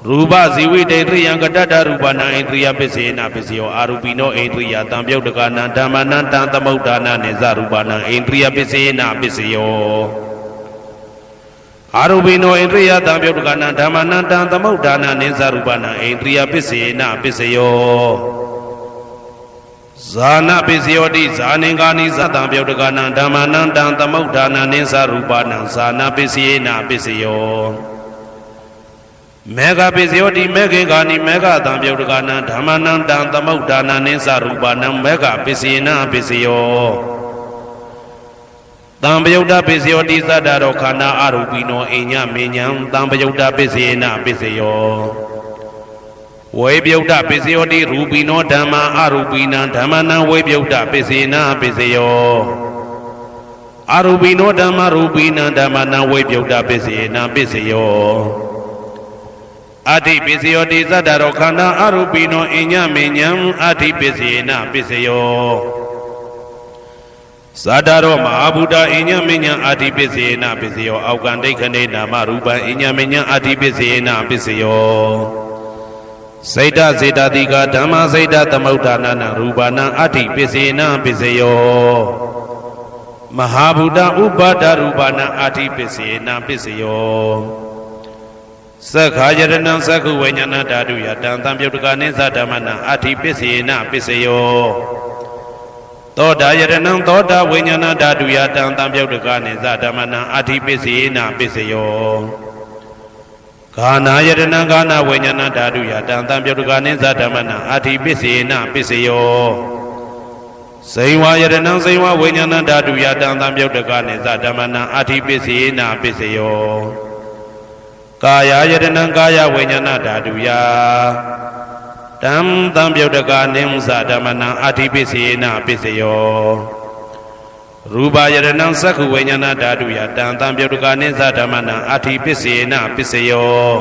ရူပဇီဝိတေတရိယံကတ္တရူပနာဣန္ဒရိယပိစေနာပိစယောအာရူပိနောဣန္ဒရိယတံပြုတ်တကနံဓမ္မနံတံသမုဋ္ဌာနာနိသရူပနံဣန္ဒရိယပိစေနာပိစယောအာရူပိနောဣန္ဒရိယတံပြုတ်တကနံဓမ္မနံတံသမုဋ္ဌာနာနိသရူပနံဣန္ဒရိယပိစေနာပိစယောဇာနာပိစယောတိဇာနိကာနိသတံပြုတ်တကနံဓမ္မနံတံသမုဋ္ဌာနာနိသရူပနံဇာနာပိစေနာပိစယော မေဃပိစယောတိမေခေကာနိမေဃတံပြုတ်တကနံဓမ္မနံတံသမုဋ္ဌာနံနိသရူပနံမေဃပိစေနပိစယောတံပယုတ်တပိစယောတိသတ္တရောခန္ဓာအရူပိနောအိညမေညံတံပယုတ်တပိစေနပိစယောဝေပယုတ်တပိစယောတိရူပိနောဓမ္မာအရူပိနံဓမ္မနံဝေပယုတ်တပိစေနပိစယောအရူပိနောဓမ္မရူပိနံဓမ္မနံဝေပယုတ်တပိစေနပိစယောအတိပိစယောတိသတ္တရောခန္ဓာအရူပိနောအိညမေညံအတိပိစေနပိစယောသတ္တရောမဟာဗုဒ္ဓအိညမေညံအတိပိစေနပိစယောအောက်ကံဒိဋ္ဌနေနာမရူပံအိညမေညံအတိပိစေနပိစယောစိတ်တစေတတိကဓမ္မစိတ်တသမုဋ္ဌာနနရူပနံအတိပိစေနပိစယောမဟာဗုဒ္ဓဥပါဒရူပနံအတိပိစေနပိစယောသက္ခာယရဏံသက္ခုဝိညာဏဓာတုယတံသံပြုတ်တကနိသဓမ္မနံအတိပိစေနပိစယောသောတာယရဏံသောတာဝိညာဏဓာတုယတံသံပြုတ်တကနိသဓမ္မနံအတိပိစေနပိစယောဂာနာယရဏံဂာနာဝိညာဏဓာတုယတံသံပြုတ်တကနိသဓမ္မနံအတိပိစေနပိစယောစိဝါယရဏံစိဝါဝိညာဏဓာတုယတံသံပြုတ်တကနိသဓမ္မနံအတိပိစေနပိစယောကာယယတနံကာယဝိညာဏဓာတုယတံသံပြုတ်တကနိသဓမ္မနံအတိပိစေနပိစယောရူပယတနံသက္ခုဝိညာဏဓာတုယတံသံပြုတ်တကနိသဓမ္မနံအတိပိစေနပိစယော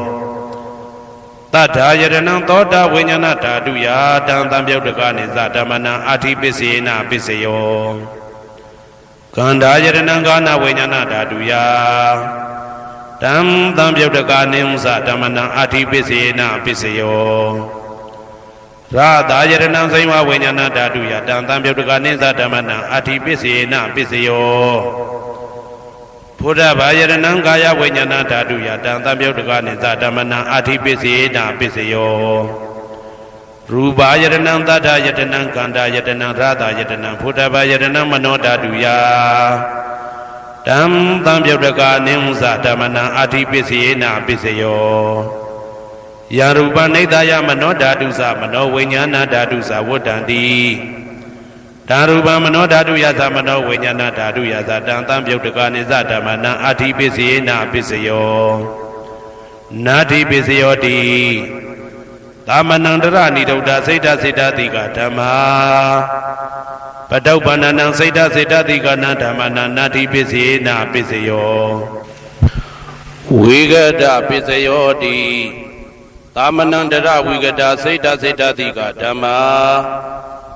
တတ္ထာယတနံသောတာဝိညာဏဓာတုယတံသံပြုတ်တကနိသဓမ္မနံအတိပိစေနပိစယောကန္ဓာယတနံကာနဝိညာဏဓာတုယတံသံပြုတ်တကနိသဓမ္မနံအတိပိစေနပိစယောရတာယရဏံစိဝဝိညာဏဓာတုယတံသံပြုတ်တကနိသဓမ္မနံအတိပိစေနပိစယောဘုဒ္ဓဘာယရဏံကာယဝိညာဏဓာတုယတံသံပြုတ်တကနိသဓမ္မနံအတိပိစေနပိစယောရူပယရဏံသတ္တယတနံကန္တာယတနံရတာယတနံဘုဒ္ဓဘာယရဏံမနောဓာတုယတံသံပြုတ်တကနိသဓမ္မနံအတိပိစေနပိစယောယရူပနိဒာယမနောဓာတုသမနောဝိညာဏဓာတုသဝတ္တံတိဓာရူပမနောဓာတုယသမနောဝိညာဏဓာတုယသတံသံပြုတ်တကနိသဓမ္မနံအတိပိစေနပိစယောနာတိပိစယောတိသမနံတရဏိဒုဒ္ဒစိတ်တစေတတိကဓမ္မာပတုပ္ပန္နံစိတ်တစေတတိကနံဓမ္မနံနာတိပိစေနပိစယောဝိဂဒပိစယောတိသမနံတရဝိဂဒစိတ်တစေတတိကဓမ္မာ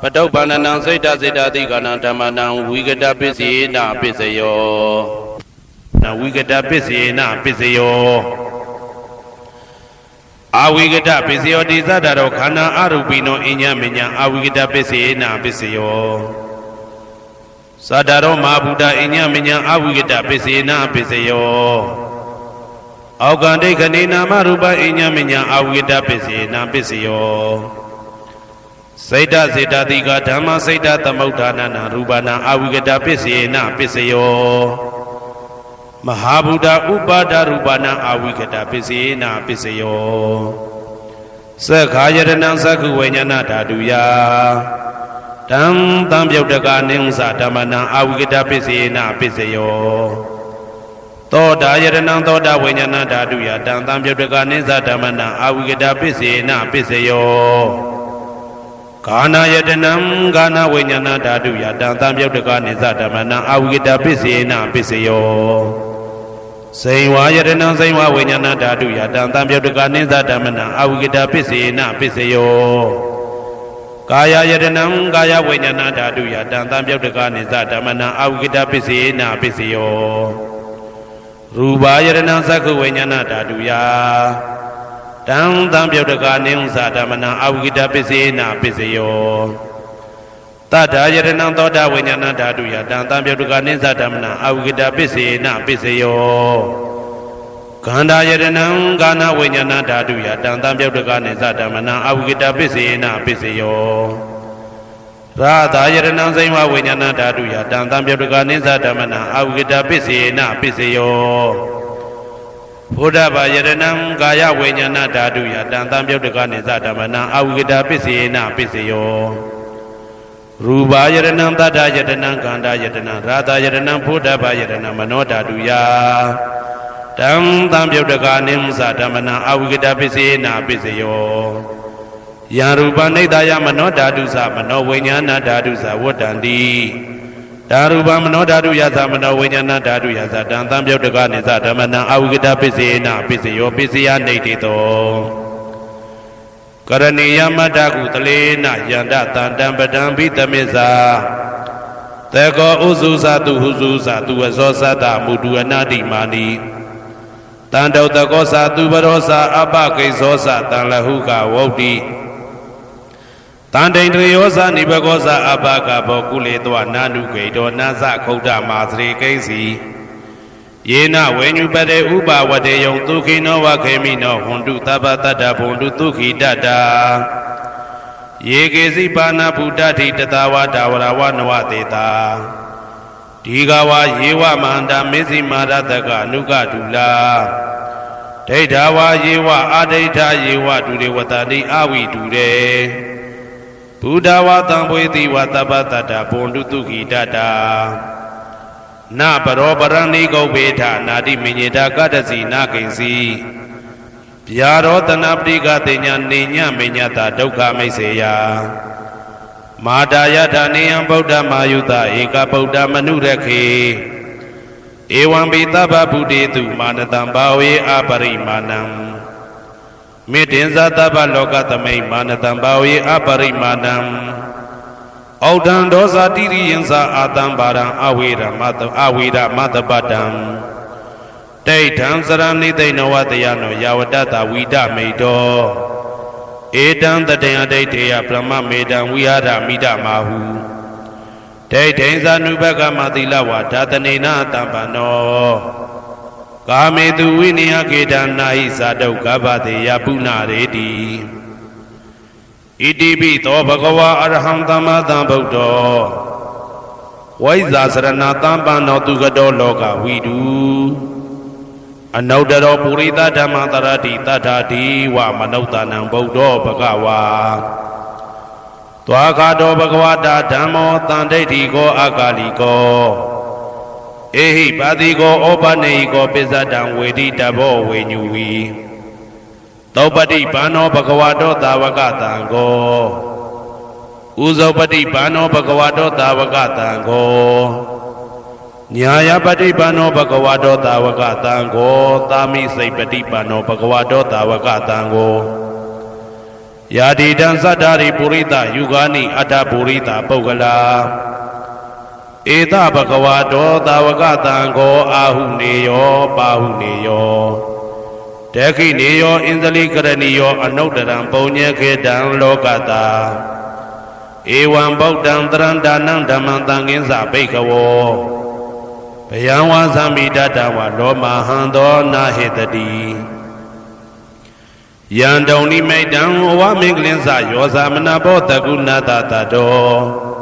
ပတုပ္ပန္နံစိတ်တစေတတိကနံဓမ္မနံဝိဂဒပိစေနပိစယောနဝိဂဒပိစေနပိစယောအဝိဂဒပိစယောတိသတ္တရောခန္ဓာအရူပိနောအိညမေညံအဝိဂဒပိစေနပိစယောသတ္တရောမဟာဗုဒ္ဓအိညမေညံအဝိဂဒပိစေနပိစယောအောက်ကံဒိဋ္ဌနေနာမရူပအိညမေညံအဝိဂဒပိစေနပိစယောစိတ်တစေတတိကဓမ္မစိတ်တသမုဋ္ဌာနနာရူပနာအဝိဂဒပိစေနပိစယောမဟာဗုဒ္ဓဥပါဒရူပနာအဝိဂဒပိစေနပိစယောသက္ခာယတနံသက္ခုဝိညာဏဓာတုယတံသံပြုတ်တကနိသဓမ္မနံအဝိဂဒပိစေနပိစယောသောတာယတနံသောတာဝိညာဏဓာတုယတံသံပြုတ်တကနိသဓမ္မနံအဝိဂဒပိစေနပိစယောဂာနာယတနံဂာနာဝိညာဏဓာတုယတံသံပြုတ်တကနိသဓမ္မနံအဝိဂဒပိစေနပိစယောစိဝါယတနံစိဝါဝိညာဏဓာတုယတံသံပြုတ်တကနိသဓမ္မနံအဝိဂဒပိစေနပိစယောကာယယတနံကာယဝိညာဏဓာတုယတံသံပြုတ်တကနိသဓမ္မနံအဝိဂဒပိစေနပိစယောရူပယတနံသက္ခုဝိညာဏဓာတုယတံသံပြုတ်တကနိသဓမ္မနံအဝိဂဒပိစေနပိစယောတတ္ထာယတနံသောတာဝိညာဏဓာတုယတံသံပြုတ်တကနိသဓမ္မနံအဝိဂဒပိစေနပိစယောကန္ဓာယတနံကာနဝိညာဏဓာတုယတံသံပြုတ်တကနိသဓမ္မနံအဝိဂဒပိစေနပိစယောရတာယတနံစိဝဝိညာဏဓာတုယတံသံပြုတ်တကနိသဓမ္မနံအဝိဂဒပိစေနပိစယော ဘုဒ္ဓဘာယတနံကာယဝိညာဏဓာတုယတံတံပြုတ်တကနေသဓမ္မနံအဝိကတာပစ္စယေနပစ္စယောရူပယတနံတတ္ထယတနံကန္တာယတနံရာသယတနံဘုဒ္ဓဘာယတနံမနောဓာတုယတံတံပြုတ်တကနေသဓမ္မနံအဝိကတာပစ္စယေနပစ္စယောယံရူပနိဒာယမနောဓာတုသမနောဝိညာဏဓာတုသဝတ္တန္တိဓာရူပမနောဓာတုယသမနောဝိညာဏဓာတုယသတံတံပြုတ်တကနေသဓမ္မနံအဝိကတာပစ္စယေနပစ္စယောပစ္စယနေတိတောကရဏီယမတ္တကုတလေနယန္တတံတံပတံဘိတမေဇာတေကောဥစုသတုဟုစုသတုဝဇောသတ္တမုတုအနာတိမာနိတံတောတကောသတုပရောသအပကိဇောသတံလဟုကဝုတ်တိတန်တိန်တယောဇာနိဘကောဇာအဘကဘောကုလေတောနာနုဂိတောနာဇခုဒ္ဓမာသရေကိစီယေနဝေညုပတေဥပဝတေယံဒုခိနောဝခေမိနောဟွန်တုသဗ္ဗတတ္တဘုံတုဒုခိတတ္တာယေကေစီပါဏဗုဒ္ဓတိတတဝတာဝရဝနဝတေတာဒီဃဝယေဝမန္တမေဇိမာရတကအနုကဒုလာဒိဋ္ဌဝယေဝအာဒိဋ္ဌယေဝဒုရေဝတတိအဝိဒုရေဘုဒ္ဓဝါတံဘွေတိဝတပ္ပတတ္တဘုံတုတုခိတတ္တာနပရောပရဏိကုဗ္ဗေထနာတိမညေတာကတ္တစီနာကိဉ္စီဗျာရောတနာပတိကတေညာနေညမညတာဒုက္ခမိတ်စေယမာတာယထာနေယံဗုဒ္ဓမာယုတဧကဗုဒ္ဓမနုရခေဧဝံပိသဗ္ဗဗုတေတုမာနတံဘာဝေအပရိမာဏံမေတ္တင်္ဇသဗ္ဗလောကသမိမာနတံဘာဝေအပရိမာဏံဩဒံဒောဇာတိရိယံသာအာတံဘာရံအဝေရမတအဝေရမတပတံဒိဋ္ဌံစရဏိသိဏဝတယနောယဝတတဝိဒမိတောဧတံတတေယဒိဋ္ဌေယဗြဟ္မမေတံဝိဟာရမိဒမာဟုဒိဋ္ဌိဇာနုဘကမသီလဝါဓာတနေနတံပနောကာမေတုဝိနယကေတနာဟိသာတုကဗ္ဗတေယပုဏ္ဏရေတိဣတိပိသောဘဂဝါအရဟံသမ္မာသမ္ဗုဒ္ဓောဝိဇာစရဏတံပန္နောသူကတောလောကဝိတုအနုတ္တရောပုရိသဓမ္မတရတိတတ္ထာတိဝမနုဿာနံဗုဒ္ဓောဘဂဝါသွားခါတောဘဂဝတာဓမ္မောတန်ဒိဋ္ဌိကောအကာလိကောဧဟိပါတိကောဩပနေဟိကောပိစ္ဆတံဝေတိတဘောဝေညူဝီသောပတိဘာနောဘဂဝတောသာဝကတံကောဥဇောပတိဘာနောဘဂဝတောသာဝကတံကောညာယပတိဘာနောဘဂဝတောသာဝကတံကောသာမိစိတ်ပတိဘာနောဘဂဝတောသာဝကတံကောယာတိတံသတ္တာရိပုရိသယုဂာနိအတ္တပုရိသပုဂ္ဂလာဧတဘဂဝတောသာဝကတံကောအာဟုနေယောပါဟုနေယောဒခိနေယောဣန္ဒလိကရဏီယောအနုတ္တရံပုံညေခေတံလောကတာဧဝံဗုဒ္ဓံတရံဒါနံဓမ္မံသံဃင်းစဘိက္ခဝောဘယံဝါသမိတတဝလောမဟံသောနာဟေတတိယံတုံနိမိတံဝမင်္ဂလင်းစယောဇာမနဘောတကုဏတတတော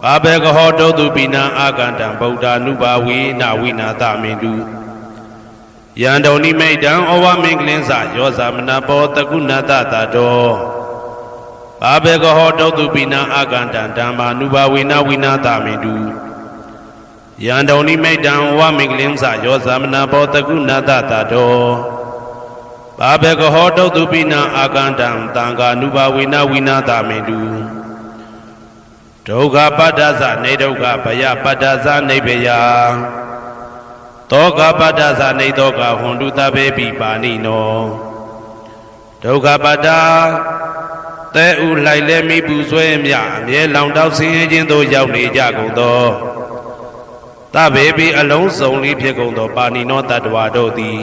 ဘာဘေကဟောတုတုပိနံအာကန္တံဗုဒ္ဓ ानु ဘာဝေနဝိနာသမင်တုယံတုံနိမိတံဩဝမင်္ဂလင်းစယောဇာမနဘောတကုဏတတတောဘာဘေကဟောတုတုပိနံအာကန္တံဓမ္မာ ानु ဘာဝေနဝိနာသမင်တုယံတုံနိမိတံဩဝမင်္ဂလင်းစယောဇာမနဘောတကုဏတတတောဘာဘေကဟောတုတုပိနံအာကန္တံသံဃာ ानु ဘာဝေနဝိနာသမင်တုဒုက္ခပတ္တသနေဒုက္ခဘယပတ္တသနေဘယသောကပတ္တသနေသောကဟွန်တုသဗ္ဗေပိပါဏိနောဒုက္ခပတ္တသဲဥလိုက်လဲမိပူဆွဲမြအမြဲလောင်တောက်ဆင်းရဲခြင်းသို့ရောက်နေကြကုန်သောသဗ္ဗေပိအလုံးစုံလေးဖြစ်ကုန်သောပါဏိနောတတ္တဝါတို့သည်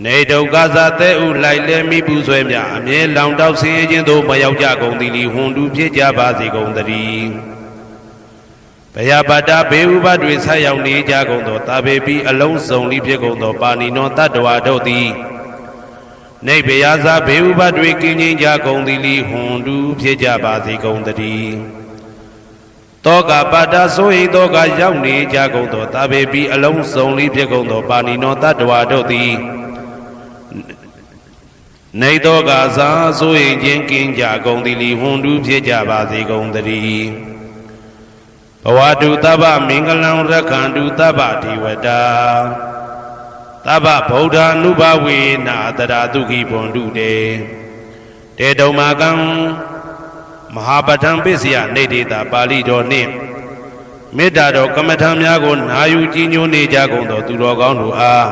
နေဒုက္ခသသဲဥလိုက်လဲမိပူဆွဲမြအမြဲလောင်တောက်ဆင်းရဲခြင်းသို့မရောက်ကြကုန်သည်လီဟွန်တုဖြစ်ကြပါစေကုန်သတည်းဘယပတ္တဘေဥပတွေဆက်ရောက်နေကြကုန်သောသဗ္ဗေပိအလုံးစုံလေးဖြစ်ကုန်သောပါဏိနောတတ္တဝါတို့သည်နေဘယဇဘေဥပတွေကင်းငြိမ်းကြကုန်သည်လီဟွန်တုဖြစ်ကြပါစေကုန်သတည်း တောကပါတာဆိုဟိတောကရောက်နေကြကုန်သောတာပေပြီးအလုံးစုံလေးဖြစ်ကုန်သောပါဏိနောတတ္တဝါတို့သည်နေတောကစားဆိုဟိခြင်းကင်းကြကုန်သည်လီဟွန်တူးဖြစ်ကြပါစေကုန်သတည်းဘဝတုသဗ္ဗမင်္ဂလံရက္ခန္တုသဗ္ဗဒေဝတာသဗ္ဗဗုဒ္ဓ ानु ဘဝေနာတရာဒုက္ခိဘွန်တုတေတေတုံမာကံမဟာပဋ္ဌံပစ္စယနေတေတာပါဠိတော်နှင့်မေတ္တာတော်ကမ္မထံများကိုနာယူကြည်ညိုနေကြကုန်သောသူတော်ကောင်းတို့အား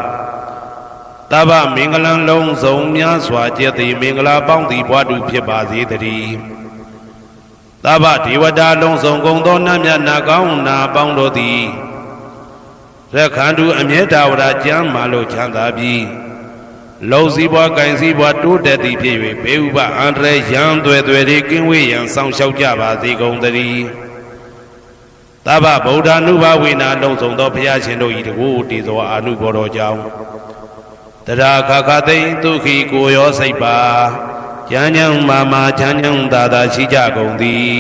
သဗ္ဗမင်္ဂလံလုံးစုံများစွာကျက်သည်မင်္ဂလာပေါင်းသည်ဘွားတူဖြစ်ပါစေတည်းသဗ္ဗဒေဝတာလုံးစုံကုန်သောနတ်မြတ်နာကောင်းနာပေါင်းတို့သည်ရက္ခန္တုအမြဲတဝရကျမ်းမာလို့ချမ်းသာပြီးလုံစည်းပွားကင်စည်းပွားတိုးတက်သည်ဖြစ်၍ဘေဥပအန္တရာယ်ရန်သွဲသွဲတွေကင်းဝေးရန်ဆောင်ရှောက်ကြပါစေကုန်သတည်းသဗ္ဗဗုဒ္ဓ ानु ဘဝေနာလုံးစုံသောဘုရားရှင်တို့၏တကူတည်သောအာနုဘောတော်ကြောင့်တရာခခသိမ့်ဒုက္ခိကိုရောစိတ်ပါဉာဏ်ဉာဏ်မာမာချမ်းချမ်းသာသာရှိကြကုန်သည်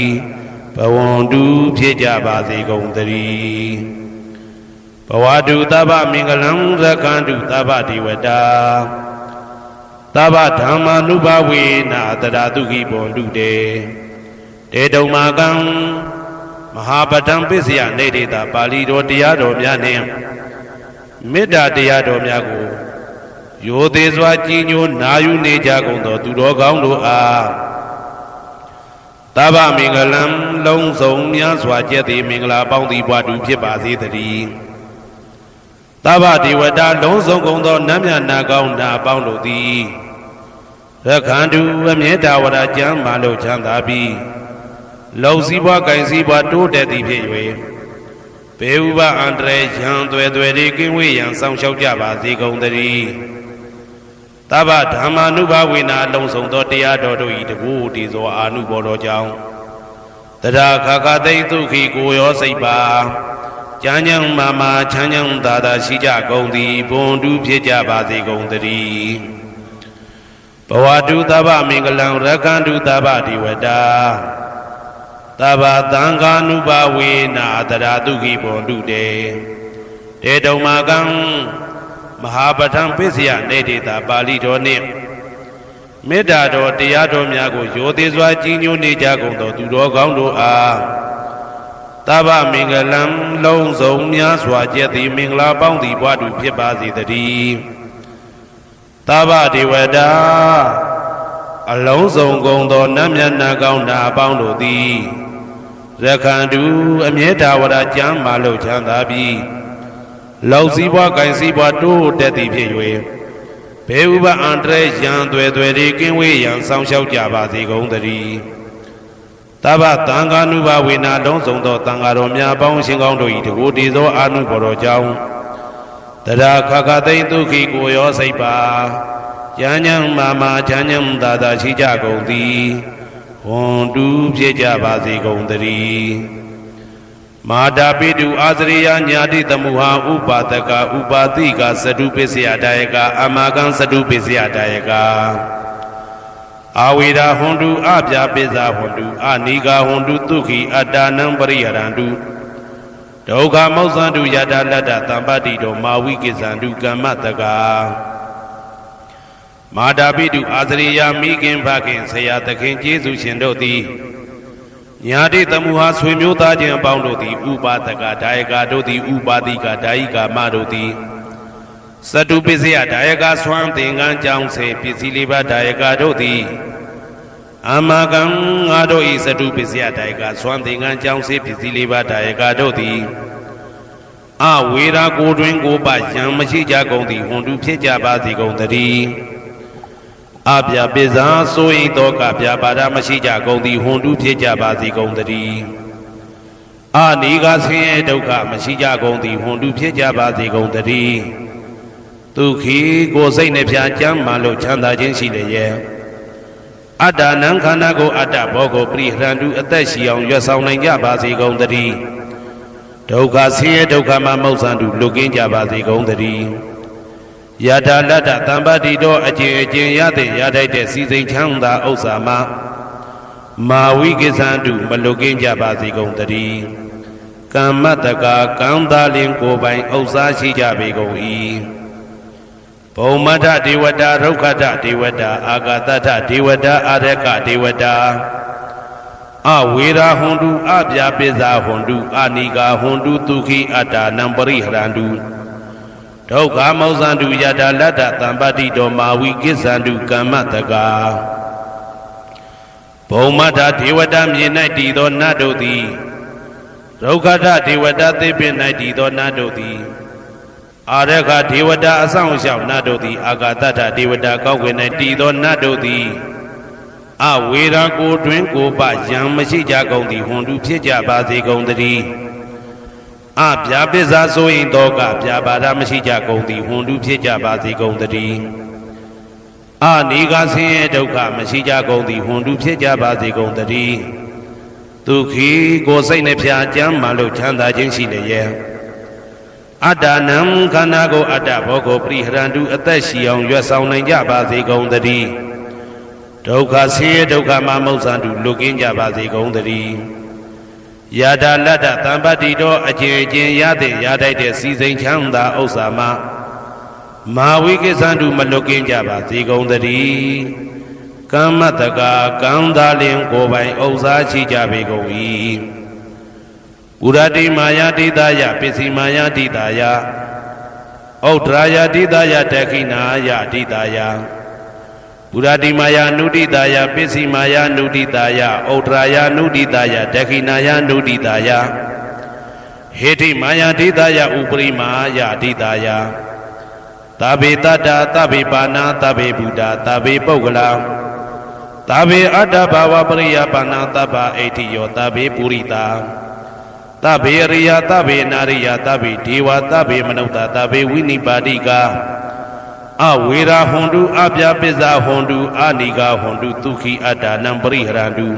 ဘဝန္တုဖြစ်ကြပါစေကုန်သတည်းဘဝတုသဗ္ဗမင်္ဂလံရက္ခန္တုသဗ္ဗဒေဝတာသဗ္ဗဓမ္မာနုဘဝေနာတရာဒုက္ခိဘွန်တုတေတေတုံမာကံမဟာပဋ္ဌံပစ္စယနေတေတာပါဠိတော်တရားတော်များနှင့်မေတ္တာတရားတော်များကိုရိုသေစွာကြည်ညိုနာယူနေကြကုန်သောသူတော်ကောင်းတို့အားသဗ္ဗမင်္ဂလံလုံးစုံများစွာကျက်သည်မင်္ဂလာပေါင်းသည်ဘွားတူဖြစ်ပါစေတည်းသဗ္ဗဒေဝတာလုံးစုံကုန်သောနတ်မြတ်နာကောင်းနာပေါင်းတို့သည်ရက္ခန္တုအမြဲတဝရကျမ်းမာလို့ချမ်းသာပြီးလုံစည်းပွားကင်စည်းပွားတိုးတက်သည်ဖြစ်၍ဘေဥပအန္တရာယ်ရန်သွဲသွဲတွေကင်းဝေးရန်ဆောင်ရှောက်ကြပါစေကုန်သတည်းသဗ္ဗဓမ္မာနုဘဝေနာလုံးစုံသောတရားတော်တို့၏တကူတည်သောအာနုဘောတော်ကြောင့်တရာခခသိမ့်ဒုက္ခိကိုရောစိတ်ပါဉာဏ်ဉာဏ်မာမာချမ်းချမ်းသာသာရှိကြကုန်သည်ဘွန်တူဖြစ်ကြပါစေကုန်သတည်းဘဝတုသဗ္ဗမင်္ဂလံရက္ခန္တုသဗ္ဗဒေဝတာသဗ္ဗသံဃာနုဘဝေနာတရာဒုက္ခိဘွန်တုတေတေတုံမာကံမဟာပဋ္ဌံပစ္စယနေတေတာပါဠိတော်နှင့်မေတ္တာတော်တရားတော်များကိုရိုသေစွာကြည်ညိုနေကြကုန်သောသူတော်ကောင်းတို့အားသဗ္ဗမင်္ဂလံလုံးစုံများစွာကျက်သည်မင်္ဂလာပေါင်းသည်ဘွားတူဖြစ်ပါစေတည်းသဗ္ဗဒေဝတာအလုံးစုံကုန်သောနတ်မြတ်နာကောင်းနာပေါင်းတို့သည်ရက္ခန္တုအမြဲတဝရကျမ်းမာလို့ချမ်းသာပြီးလုံစည်းပွားကင်စည်းပွားတိုးတက်သည်ဖြစ်၍ဘေဥပအန္တရာယ်ရန်သွဲသွဲတွေကင်းဝေးရန်ဆောင်ရှောက်ကြပါစေကုန်သတည်းသဗ္ဗသံဃာနုဘဝေနာလုံးစုံသောသံဃာတော်များပေါင်းရှင်ကောင်းတို့၏တကူတည်သောအာနုဘော်တော်ကြောင့်တရာခခသိမ့်ဒုက္ခိကိုရောစိတ်ပါဉာဏ်ဉာဏ်မာမာချမ်းချမ်းသာသာရှိကြကုန်သည်ဟွန်တူဖြစ်ကြပါစေကုန်သတည်းမာတာပိတုအာသရိယညာတိသမုဟာဥပါဒကဥပါတိကသတုပစ္စယဒါယကအမကံသတုပစ္စယဒါယကအာဝေရာဟွန်တုအပြာပိဇာဟွန်တုအနိဂါဟွန်တုဒုက္ခိအတ္တနံပရိဟရန္တုဒုက္ခမောက္ခန္တုယတာလတ္တသံပတ္တိတောမာဝိကိစ္ဆန္တုကမ္မတကာမာတာပိတုအာသရိယမိခင်ဖခင်ဆရာသခင်ကျေးဇူးရှင်တို့သည်ညာတိသမုဟာဆွေမျိုးသားချင်းအပေါင်းတို့သည်ဥပါဒကဒါယကတို့သည်ဥပါတိကဒါယိကာမတို့သည်သတုပစ္စယဒါယကဆွမ်းသင်္ကန်းကြောင်းစေပစ္စည်းလေးပါးဒါယကတို့သည်အမကံငါတို့ဤသတုပစ္စယဒါယကဆွမ်းသင်္ကန်းကြောင်းစေပစ္စည်းလေးပါးဒါယကတို့သည်အဝေရာကိုတွင်ကိုပယံမရှိကြကုန်သည်ဟွန်တုဖြစ်ကြပါစေကုန်သတည်းအပြာပိဇာဆိုရင်တော့ကပြာပါဒမရှိကြကုန်သည်ဟွန်တုဖြစ်ကြပါစေကုန်သတည်းအနိဂဆင်းရဲဒုက္ခမရှိကြကုန်သည်ဟွန်တုဖြစ်ကြပါစေကုန်သတည်းဒုက္ခိကိုယ်စိတ်နှဖျားကြမ်းမှလို့ချမ်းသာခြင်းရှိလေရဲ့အတ္တနံခန္ဓာကိုအတ္တဘောကိုပရိဟရန္တုအသက်ရှိအောင်ရွတ်ဆောင်နိုင်ကြပါစေကုန်သတည်းဒုက္ခဆင်းရဲဒုက္ခမှမောက္ခန္တုလွတ်ကင်းကြပါစေကုန်သတည်းယထာလတ္တသံပတ္တိတော်အကျင့်အကျင့်ရတဲ့ရထိုက်တဲ့စီစိန်ချမ်းသာဥစ္စာမှာမာဝိကိစ္ဆန္တုမလွတ်ကင်းကြပါစေကုန်သတည်း ကမ္မတကာကံသာလင်ကိုပိုင်ဥစ္စာရှိကြပေကုန်၏ဘုံမထဒေဝတာဒုက္ခထဒေဝတာအာဂတထဒေဝတာအာရကဒေဝတာအဝေရာဟွန်တုအပြာပိဇာဟွန်တုအာနိကာဟွန်တုတုခိအတ္တနံပရိဟရန္တုဒုက္ခမောဇန္တုယတာလတ္တသံပတိတောမာဝိကိစ္ဆန္တုကမ္မတကာဘုံမထဒေဝတာမြေ၌တည်သောနတ်တို့သည်ဒုက္ခထဒေဝတာသေပင်၌တည်သောနတ်တို့သည်အာရခဒေဝတာအဆောင်ရှောက်နတ်တို့သည်အာဂတထဒေဝတာကောက်ွယ်၌တည်သောနတ်တို့သည်အဝေရာကိုတွင်ကိုပယံမရှိကြကုန်သည်ဟွန်တုဖြစ်ကြပါစေကုန်တည်းအပြာပစ္စာဆိုရင်တော့ကပြာပါဒမရှိကြကုန်သည်ဟွန်တုဖြစ်ကြပါစေကုန်တည်းအနိကဆင်းရဲဒုက္ခမရှိကြကုန်သည်ဟွန်တုဖြစ်ကြပါစေကုန်တည်းဒုက္ခိကိုစိတ်နှဖျားကြမ်းမှလို့ချမ်းသာခြင်းရှိလျက်အတ္တနံခန္ဓာကိုအတ္တဘောကိုပရိဟရန္တုအသက်ရှိအောင်ရွတ်ဆောင်နိုင်ကြပါစေကုန်တည်းဒုက္ခဆင်းရဲဒုက္ခမှာမௌဇန္တုလွတ်ကင်းကြပါစေကုန်တည်းယာတာလတ္တသံပတ္တိတော်အကျဉ်အကျဉ်ရတဲ့ရတိုက်တဲ့စီစိန်ချမ်းသာဥစ္စာမှာမာဝိကိစ္ဆန္တုမလွတ်ကင်းကြပါစေကုန်တည်းကမ္မတကာကံသာလင်ကိုပိုင်ဥစ္စာရှိကြပေကုန်၏ပုရတိမာယာတိတယပစ္စည်းမာယာတိတယဩဒရာယတိတယတခိနာယတိတယပုရတိမာယာနုတိတယပစ္စည်းမာယာနုတိတယဩဒရာယနုတိတယတခိနာယနုတိတယဟေတိမာယာတိတယဥပရိမာယတိတယသဗ္ဗေတတ္တသဗ္ဗေပါဏာသဗ္ဗေဗုဒ္ဓသဗ္ဗေပုဂ္ဂလာသဗ္ဗေအတ္တဘာဝပရိယပါဏာသဗ္ဗအိဋ္ဌိယောသဗ္ဗေပုရိတာသဗ္ဗေရိယသဗ္ဗေနာရိယသဗ္ဗေဒေဝသဗ္ဗေမနုဿသဗ္ဗေဝိနိပါတိကအဝေရာဟွန်တုအပြာပစ္စာဟွန်တုအာနိကာဟွန်တုဒုက္ခိအတ္တနံပရိဟရန္တု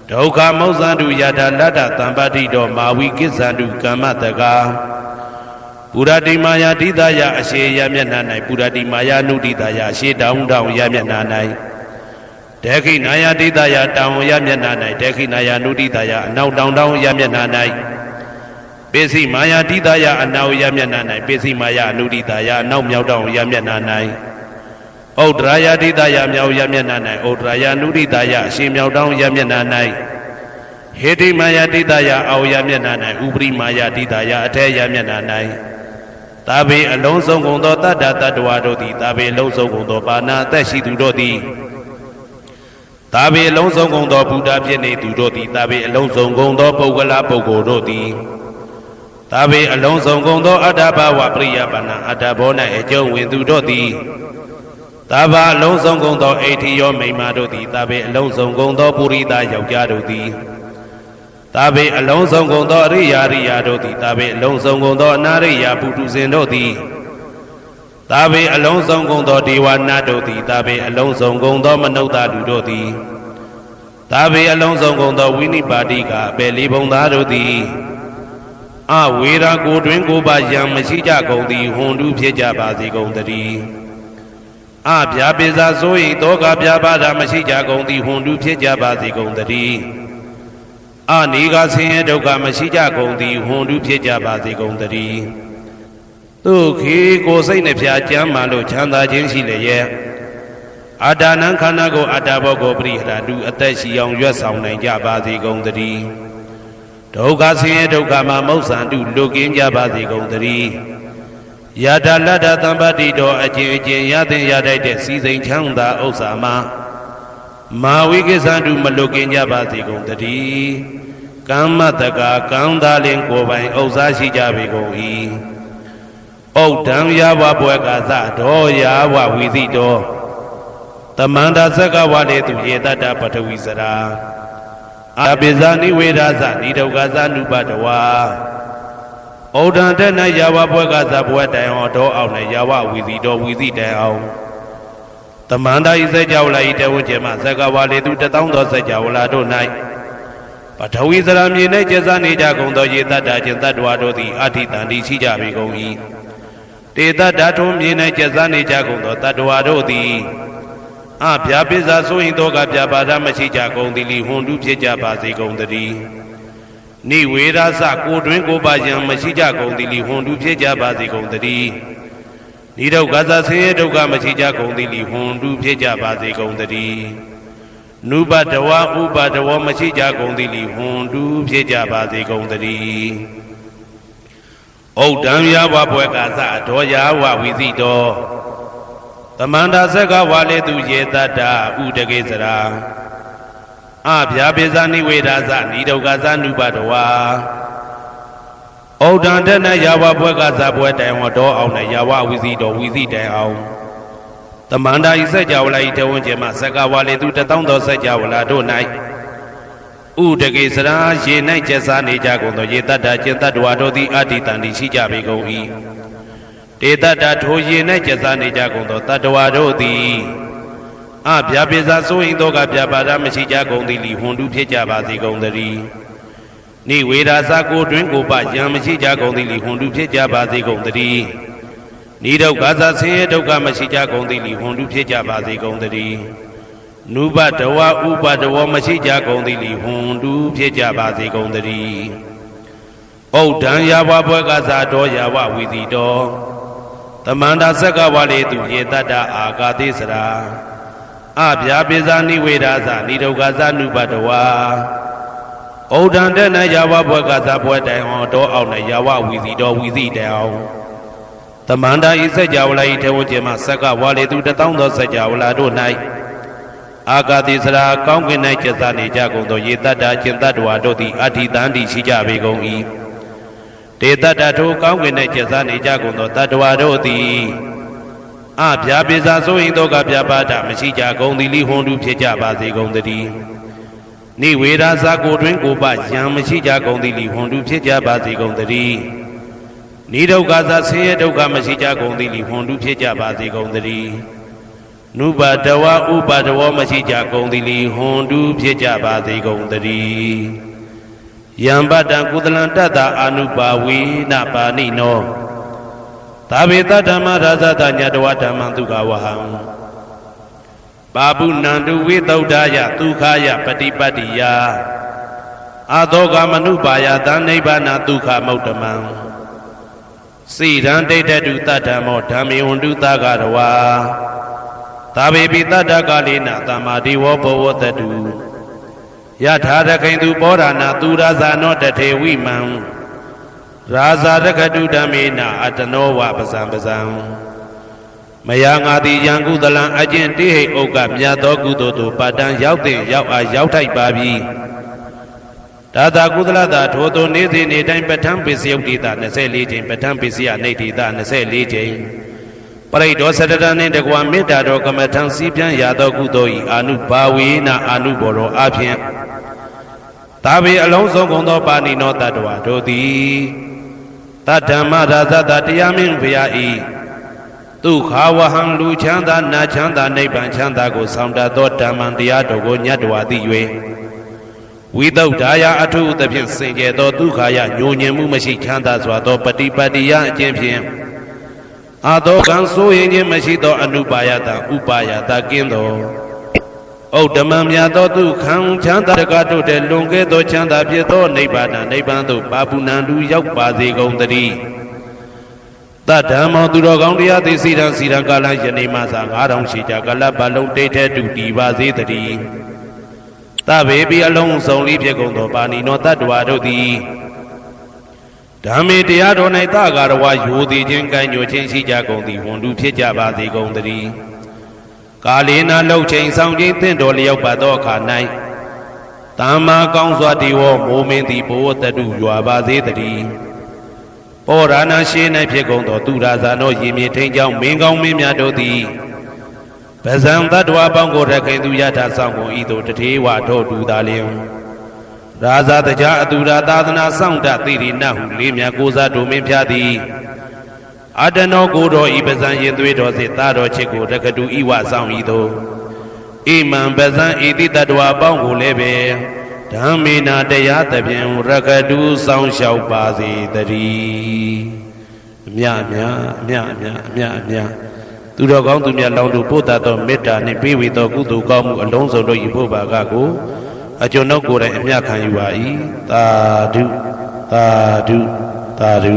ဒုက္ခမောဇန္တုယတာလတ္တသံပတိတောမာဝိကိစ္ဆန္တုကမ္မတကာပုရတိမာယာတိတယအရှိယမျက်နှာ၌ပုရတိမာယာနုတိတယအရှိတောင်းတောင်းယမျက်နှာ၌တေခိနာယတိတယတောင်းယမျက်နှာ၌တေခိနာယနုတိတယအနောက်တောင်းတောင်းယမျက်နှာ၌ပိစိမာယာတိတယအနောက်ယမျက်နှာ၌ပိစိမာယာနုတိတယအနောက်မြောက်တောင်းယမျက်နှာ၌ဩဒရာယတိတယမြောက်ယမျက်နှာ၌ဩဒရာယနုတိတယအရှိမြောက်တောင်းယမျက်နှာ၌ဟေတိမာယာတိတယအောယမျက်နှာ၌ဥပရိမာယာတိတယအထေယမျက်နှာ၌သာဘေအလုံးစုံကုန်သောတတ္တတတ္တဝါတို့သည်သာဘေအလုံးစုံကုန်သောပါဏာအသက်ရှိသူတို့သည်သာဘေအလုံးစုံကုန်သောဘုရားဖြစ်နေသူတို့သည်သာဘေအလုံးစုံကုန်သောပုဂ္ဂလပုဂ္ဂိုလ်တို့သည်သာဘေအလုံးစုံကုန်သောအတ္တဘာဝပရိယပါဏာအတ္တဘော၌အကျုံးဝင်သူတို့သည်သာဘာအလုံးစုံကုန်သောအိဋ္ဌိယောမိမ္မာတို့သည်သာဘေအလုံးစုံကုန်သောပုရိသယောက်ျားတို့သည်သာဘေအလုံးစုံကုန်သောအရိယာရိယာတို့သည်သာဘေအလုံးစုံကုန်သောအနာရိယာပုထုဇဉ်တို့သည်သာဘေအလုံးစုံကုန်သောဒေဝနာတို့သည်သာဘေအလုံးစုံကုန်သောမနုဿလူတို့သည်သာဘေအလုံးစုံကုန်သောဝိနိပါတိကအပေလေးဘုံသားတို့သည်အဝေရာကိုတွင်ကိုပါယံမရှိကြကုန်သည်ဟွန်တုဖြစ်ကြပါစေကုန်တည်းအပြာပိစာဆို၏တောကပြာပါဒမရှိကြကုန်သည်ဟွန်တုဖြစ်ကြပါစေကုန်တည်းအနိကဆင်းရဲဒုက္ခမရှိကြကုန်သည်ဟွန်တုဖြစ်ကြပါစေကုန်တည်းဒုက္ခိကိုစိတ်နှဖျားကြမ်းမှလို့ချမ်းသာခြင်းရှိလျက်အတ္တနံခန္ဓာကိုအတ္တဘောကိုပရိဟရတုအသက်ရှိအောင်ရွတ်ဆောင်နိုင်ကြပါစေကုန်တည်းဒုက္ခဆင်းရဲဒုက္ခမှာမௌဇန္တုလွတ်ကင်းကြပါစေကုန်တည်းယတာလတ္တသံပတ္တိတော်အကျဉ်အကျဉ်ရတဲ့ရတိုက်တဲ့စီစိန်ချမ်းသာဥစ္စာမှာမာဝိကိစ္ဆန္တုမလွတ်ကင်းကြပါစေကုန်တည်းကမ္မတကာကံသာလင်ကိုပိုင်ဥစ္စာရှိကြပေကုန်၏ဩဒံယာဝဘွယ်ကသဒောယာဝဝီသိတောတမန္တသက္ကဝလေတုယေတတ္တပထဝီစရာအပိဇာနိဝေဒသနိဒုက္ခသနုပတဝါဩဒံတဲ့၌ယာဝဘွယ်ကသဘွယ်တိုင်အောင်ဒောအောင်၌ယာဝဝီသိတောဝီသိတိုင်အောင်တမန္တဤစကြဝဠာဤတဝဉ္ကျေမသက္ကဝလေတုတသောသောစကြဝဠာတို့၌ပထဝီစရာမြေ၌ကျဇာနေကြကုန်သောယေတ္တခြင်းတတ္တဝါတို့သည်အဋ္ဌိတန္တိရှိကြပေကုန်၏တေတ္တထုံးမြေ၌ကျဇာနေကြကုန်သောတတ္တဝါတို့သည်အပြာပိစာဆိုရင်တော့ကပြပါဒမရှိကြကုန်သည်လီဟွန်တုဖြစ်ကြပါစေကုန်တည်း နိဝေရစကိုတွင်ကိုပါယံမရှိကြကုန်သည်လီဟွန်တူဖြစ်ကြပါစေကုန်တည်းနိဒုက္ခသဆင်းရဲဒုက္ခမရှိကြကုန်သည်လီဟွန်တူဖြစ်ကြပါစေကုန်တည်းနုပတဝဥပတဝမရှိကြကုန်သည်လီဟွန်တူဖြစ်ကြပါစေကုန်တည်းဩဒံယဝဘွယ်ကာသဒောယဝဝိသိတောသမန္တာဆက်ကဝါလေသူယေတတ္တဥတကေစရာအဗျာပိဇာနိဝေဒာသနိဒုက္ခသနုပတဝါဩဒံတနယဝဘွယ်ကာသဘွယ်တိုင်ဝတော်အောင်နဲ့ယဝဝိသိတောဝိသိတိုင်အောင်သမန္တာဤစัจ java လာဤတဝန်းကျင်မှဆက်ကဝါလေသူတသောသောစัจ java လာတို့၌ဥတကေစရာရေ၌ကျက်စားနေကြကုန်သောရေတ္တကျင်တ္တဝါတို့သည်အတ္တိတန်တိရှိကြပေကုန်၏တေတ္တထိုရေ၌ကျက်စားနေကြကုန်သောတတ္တဝါတို့သည်အဗျာပိဇာဆိုရင်တော့ကဗျာပါဒမရှိကြကုန်သည်လီဟွန်တုဖြစ်ကြပါစေကုန်သတည်းနိဝေဒာစကိုတွင်ကိုပယံမရှိကြကုန်သည်လီဟွန်တုဖြစ်ကြပါစေကုန်သတည်းနိဒုက္ခသဆင်းရဲဒုက္ခမရှိကြကုန်သည်လီဟွန်တုဖြစ်ကြပါစေကုန်သတည်းနုပတဝဥပတဝမရှိကြကုန်သည်လီဟွန်တုဖြစ်ကြပါစေကုန်သတည်းဩဒံယဝဘွယ်ကသာတော်ယဝဝိသိတောသမန္တာဆက်ကဝါလေသူယေတတ္တအာဂတိစရာအဗျာပိဇာနိဝေဒာသနိဒုက္ခသနုပတဝါဩဒံတနယဝဘွယ်ကသာဘွယ်တိုင်အောင်တော်အောင်နဲ့ယဝဝိသိတောဝိသိတိုင်အောင်သမန္တာဤစัจ java လာဤထေဝကျမဆက်ကဝါလေသူတသောသောစัจ java လာတို့၌အာဂတိစရာကောင်းကင်၌ကျက်စားနေကြကုန်သောယေတတ္တကျင်တ္တဝါတို့သည်အဋ္ဌိတန်တိရှိကြပေကုန်၏တေတတ္တထိုကောင်းကင်၌ကျက်စားနေကြကုန်သောတတ္တဝါတို့သည်အဗျာပိဇာဆိုရင်တော့ကဗျာပါဒမရှိကြကုန်သည်လီဟွန်တုဖြစ်ကြပါစေကုန်တည်းနိဝေဒာစကိုတွင်ကိုပယံမရှိကြကုန်သည်လီဟွန်တုဖြစ်ကြပါစေကုန်တည်းနိဒုက္ခသဆင်းရဲဒုက္ခမရှိကြကုန်သည်လီဟွန်တုဖြစ်ကြပါစေကုန်တည်းနုပတဝဥပတဝမရှိကြကုန်သည်လီဟွန်တုဖြစ်ကြပါစေကုန်တည်းယံပတံကုသလံတတ္တအာနုပါဝေနပါဏိနောသာဝေတဓမ္မရာဇတညတဝဓမ္မံဒုက္ခဝဟံပါပုဏန္တုဝိသုဒ္ဓယဒုက္ခယပฏิပတ္တိယအသောကမနုပါယသနိဗ္ဗာနဒုက္ခမௌတ္တမံစိရံဒိဋ္ဌတုတတ္တမောဓမ္မေဝန္တုသကရဝါသာဝေပိတတ္တကာလေနသမ္မာဒေဝဘောဝတတုယထာရခိန်သူပောရဏသူရာဇာနောတထေဝိမံရာဇာရခတုဓမ္မေနအတနောဝပဇံပဇံမယငါတိယံကုသလံအကျင့်တိဟိဥက္ကမြတ်သောကုသိုလ်တို့ပတ္တံရောက်တဲ့ရောက်အားရောက်ထိုက်ပါပြီဒါသာကုသလတာထိုသို့နေ့စဉ်နေ့တိုင်းပဋ္ဌာန်းပစ္စယုတ်တိတာ24ကြိမ်ပဋ္ဌာန်းပစ္စယနေတိတာ24ကြိမ်ပရိဒောစတတနှင့်တကွာမေတ္တာတော်ကမ္မထံစီးပြန်ရသောကုသိုလ်ဤအာနုဘာဝေနအာနုဘောရောအဖြင့်သာဝေအလုံးစုံကုန်သောပါဏိနောတတ္တဝါတို့သည်တတ္တမရာဇတတရားမင်းဘုရားဤဒုက္ခဝဟံလူချမ်းသာနာချမ်းသာနိဗ္ဗာန်ချမ်းသာကိုဆောင်တတ်သောဓမ္မံတရားတော်ကိုညတ်တော်သိ၍ဝိသုဒ္ဓါယအထုသဖြင့်စင်ကြယ်သောဒုက္ခယညိုညင်မှုမရှိချမ်းသာစွာသောပฏิပတ္တိယအကျင့်ဖြင့်အာသောကံဆိုရင်ခြင်းမရှိသောအနုပါယတဥပါယတကင်းသောဩဓမ္မမြတ်သောဒုက္ခံချမ်းသာတကားတို့တဲ့လွန်ကဲသောချမ်းသာဖြစ်သောနိဗ္ဗာန်နိဗ္ဗာန်သို့ပါပုဏ္ဏတုရောက်ပါစေကုန်သတည်းတတ္တမောသူတော်ကောင်းတရားသိစီရန်ကာလယနေ့မှသာ9000ရှိကြကလပ်ပလုံးတိတ်ထဲတူတည်ပါစေတည်းသဗ္ဗေပိအလုံးစုံလေးဖြစ်ကုန်သောပါဏိနောတတ္တဝါတို့သည်ဓမ္မေတရားတော်၌သကာရဝယိုသည်ခြင်းကံညိုခြင်းရှိကြကုန်သည်ဝန်တုဖြစ်ကြပါစေကုန်သတည်းကာလေနာလှုပ်ချိန်ဆောင်ခြင်းသင့်တော်လျောက်ပါသောအခါ၌သမ္မာကောင်းစွာတည်ဝမိုးမင်းသည်ဘဝတတုရွာပါစေတည်းပောရဏရှိ၌ဖြစ်ကုန်သောသူရာဇာနောရည်မြေထိန်ကြောင်းမင်းကောင်းမင်းများတို့သည်ပဇံတတ္တဝါပေါင်းကိုရခင်သူယထာဆောင်ကုန်ဤသို့တထေဝထောတူသာလျင်ရာဇာတကြအတူရာသာသနာဆောင်တသိရိနဟုလေးမြတ်ကိုစားတို့မင်းဖျားသည်အတနောကိုတော်ဤပဇံရင်သွေးတော်စေသားတော်ချစ်ကိုရခတုဤဝဆောင်ဤသို့ဣမံပဇံဤတိတတ္တဝါပေါင်းကိုလည်းပဲဓမ္မေနာတရားသဖြင့်ရခတုဆောင်လျှောက်ပါစေတည်းအမြသူတော်ကောင်းသူမြတ်လောင်းတို့ပို့တတ်သောမေတ္တာနှင့်ပေးဝေသောကုသိုလ်ကောင်းမှုအလုံးစုံတို့ဤဘုရားကကို အကျွန်ုပ်ကိုယ်တိုင်အမြတ်ခံယူပါ၏သာဓုသာဓုသာဓု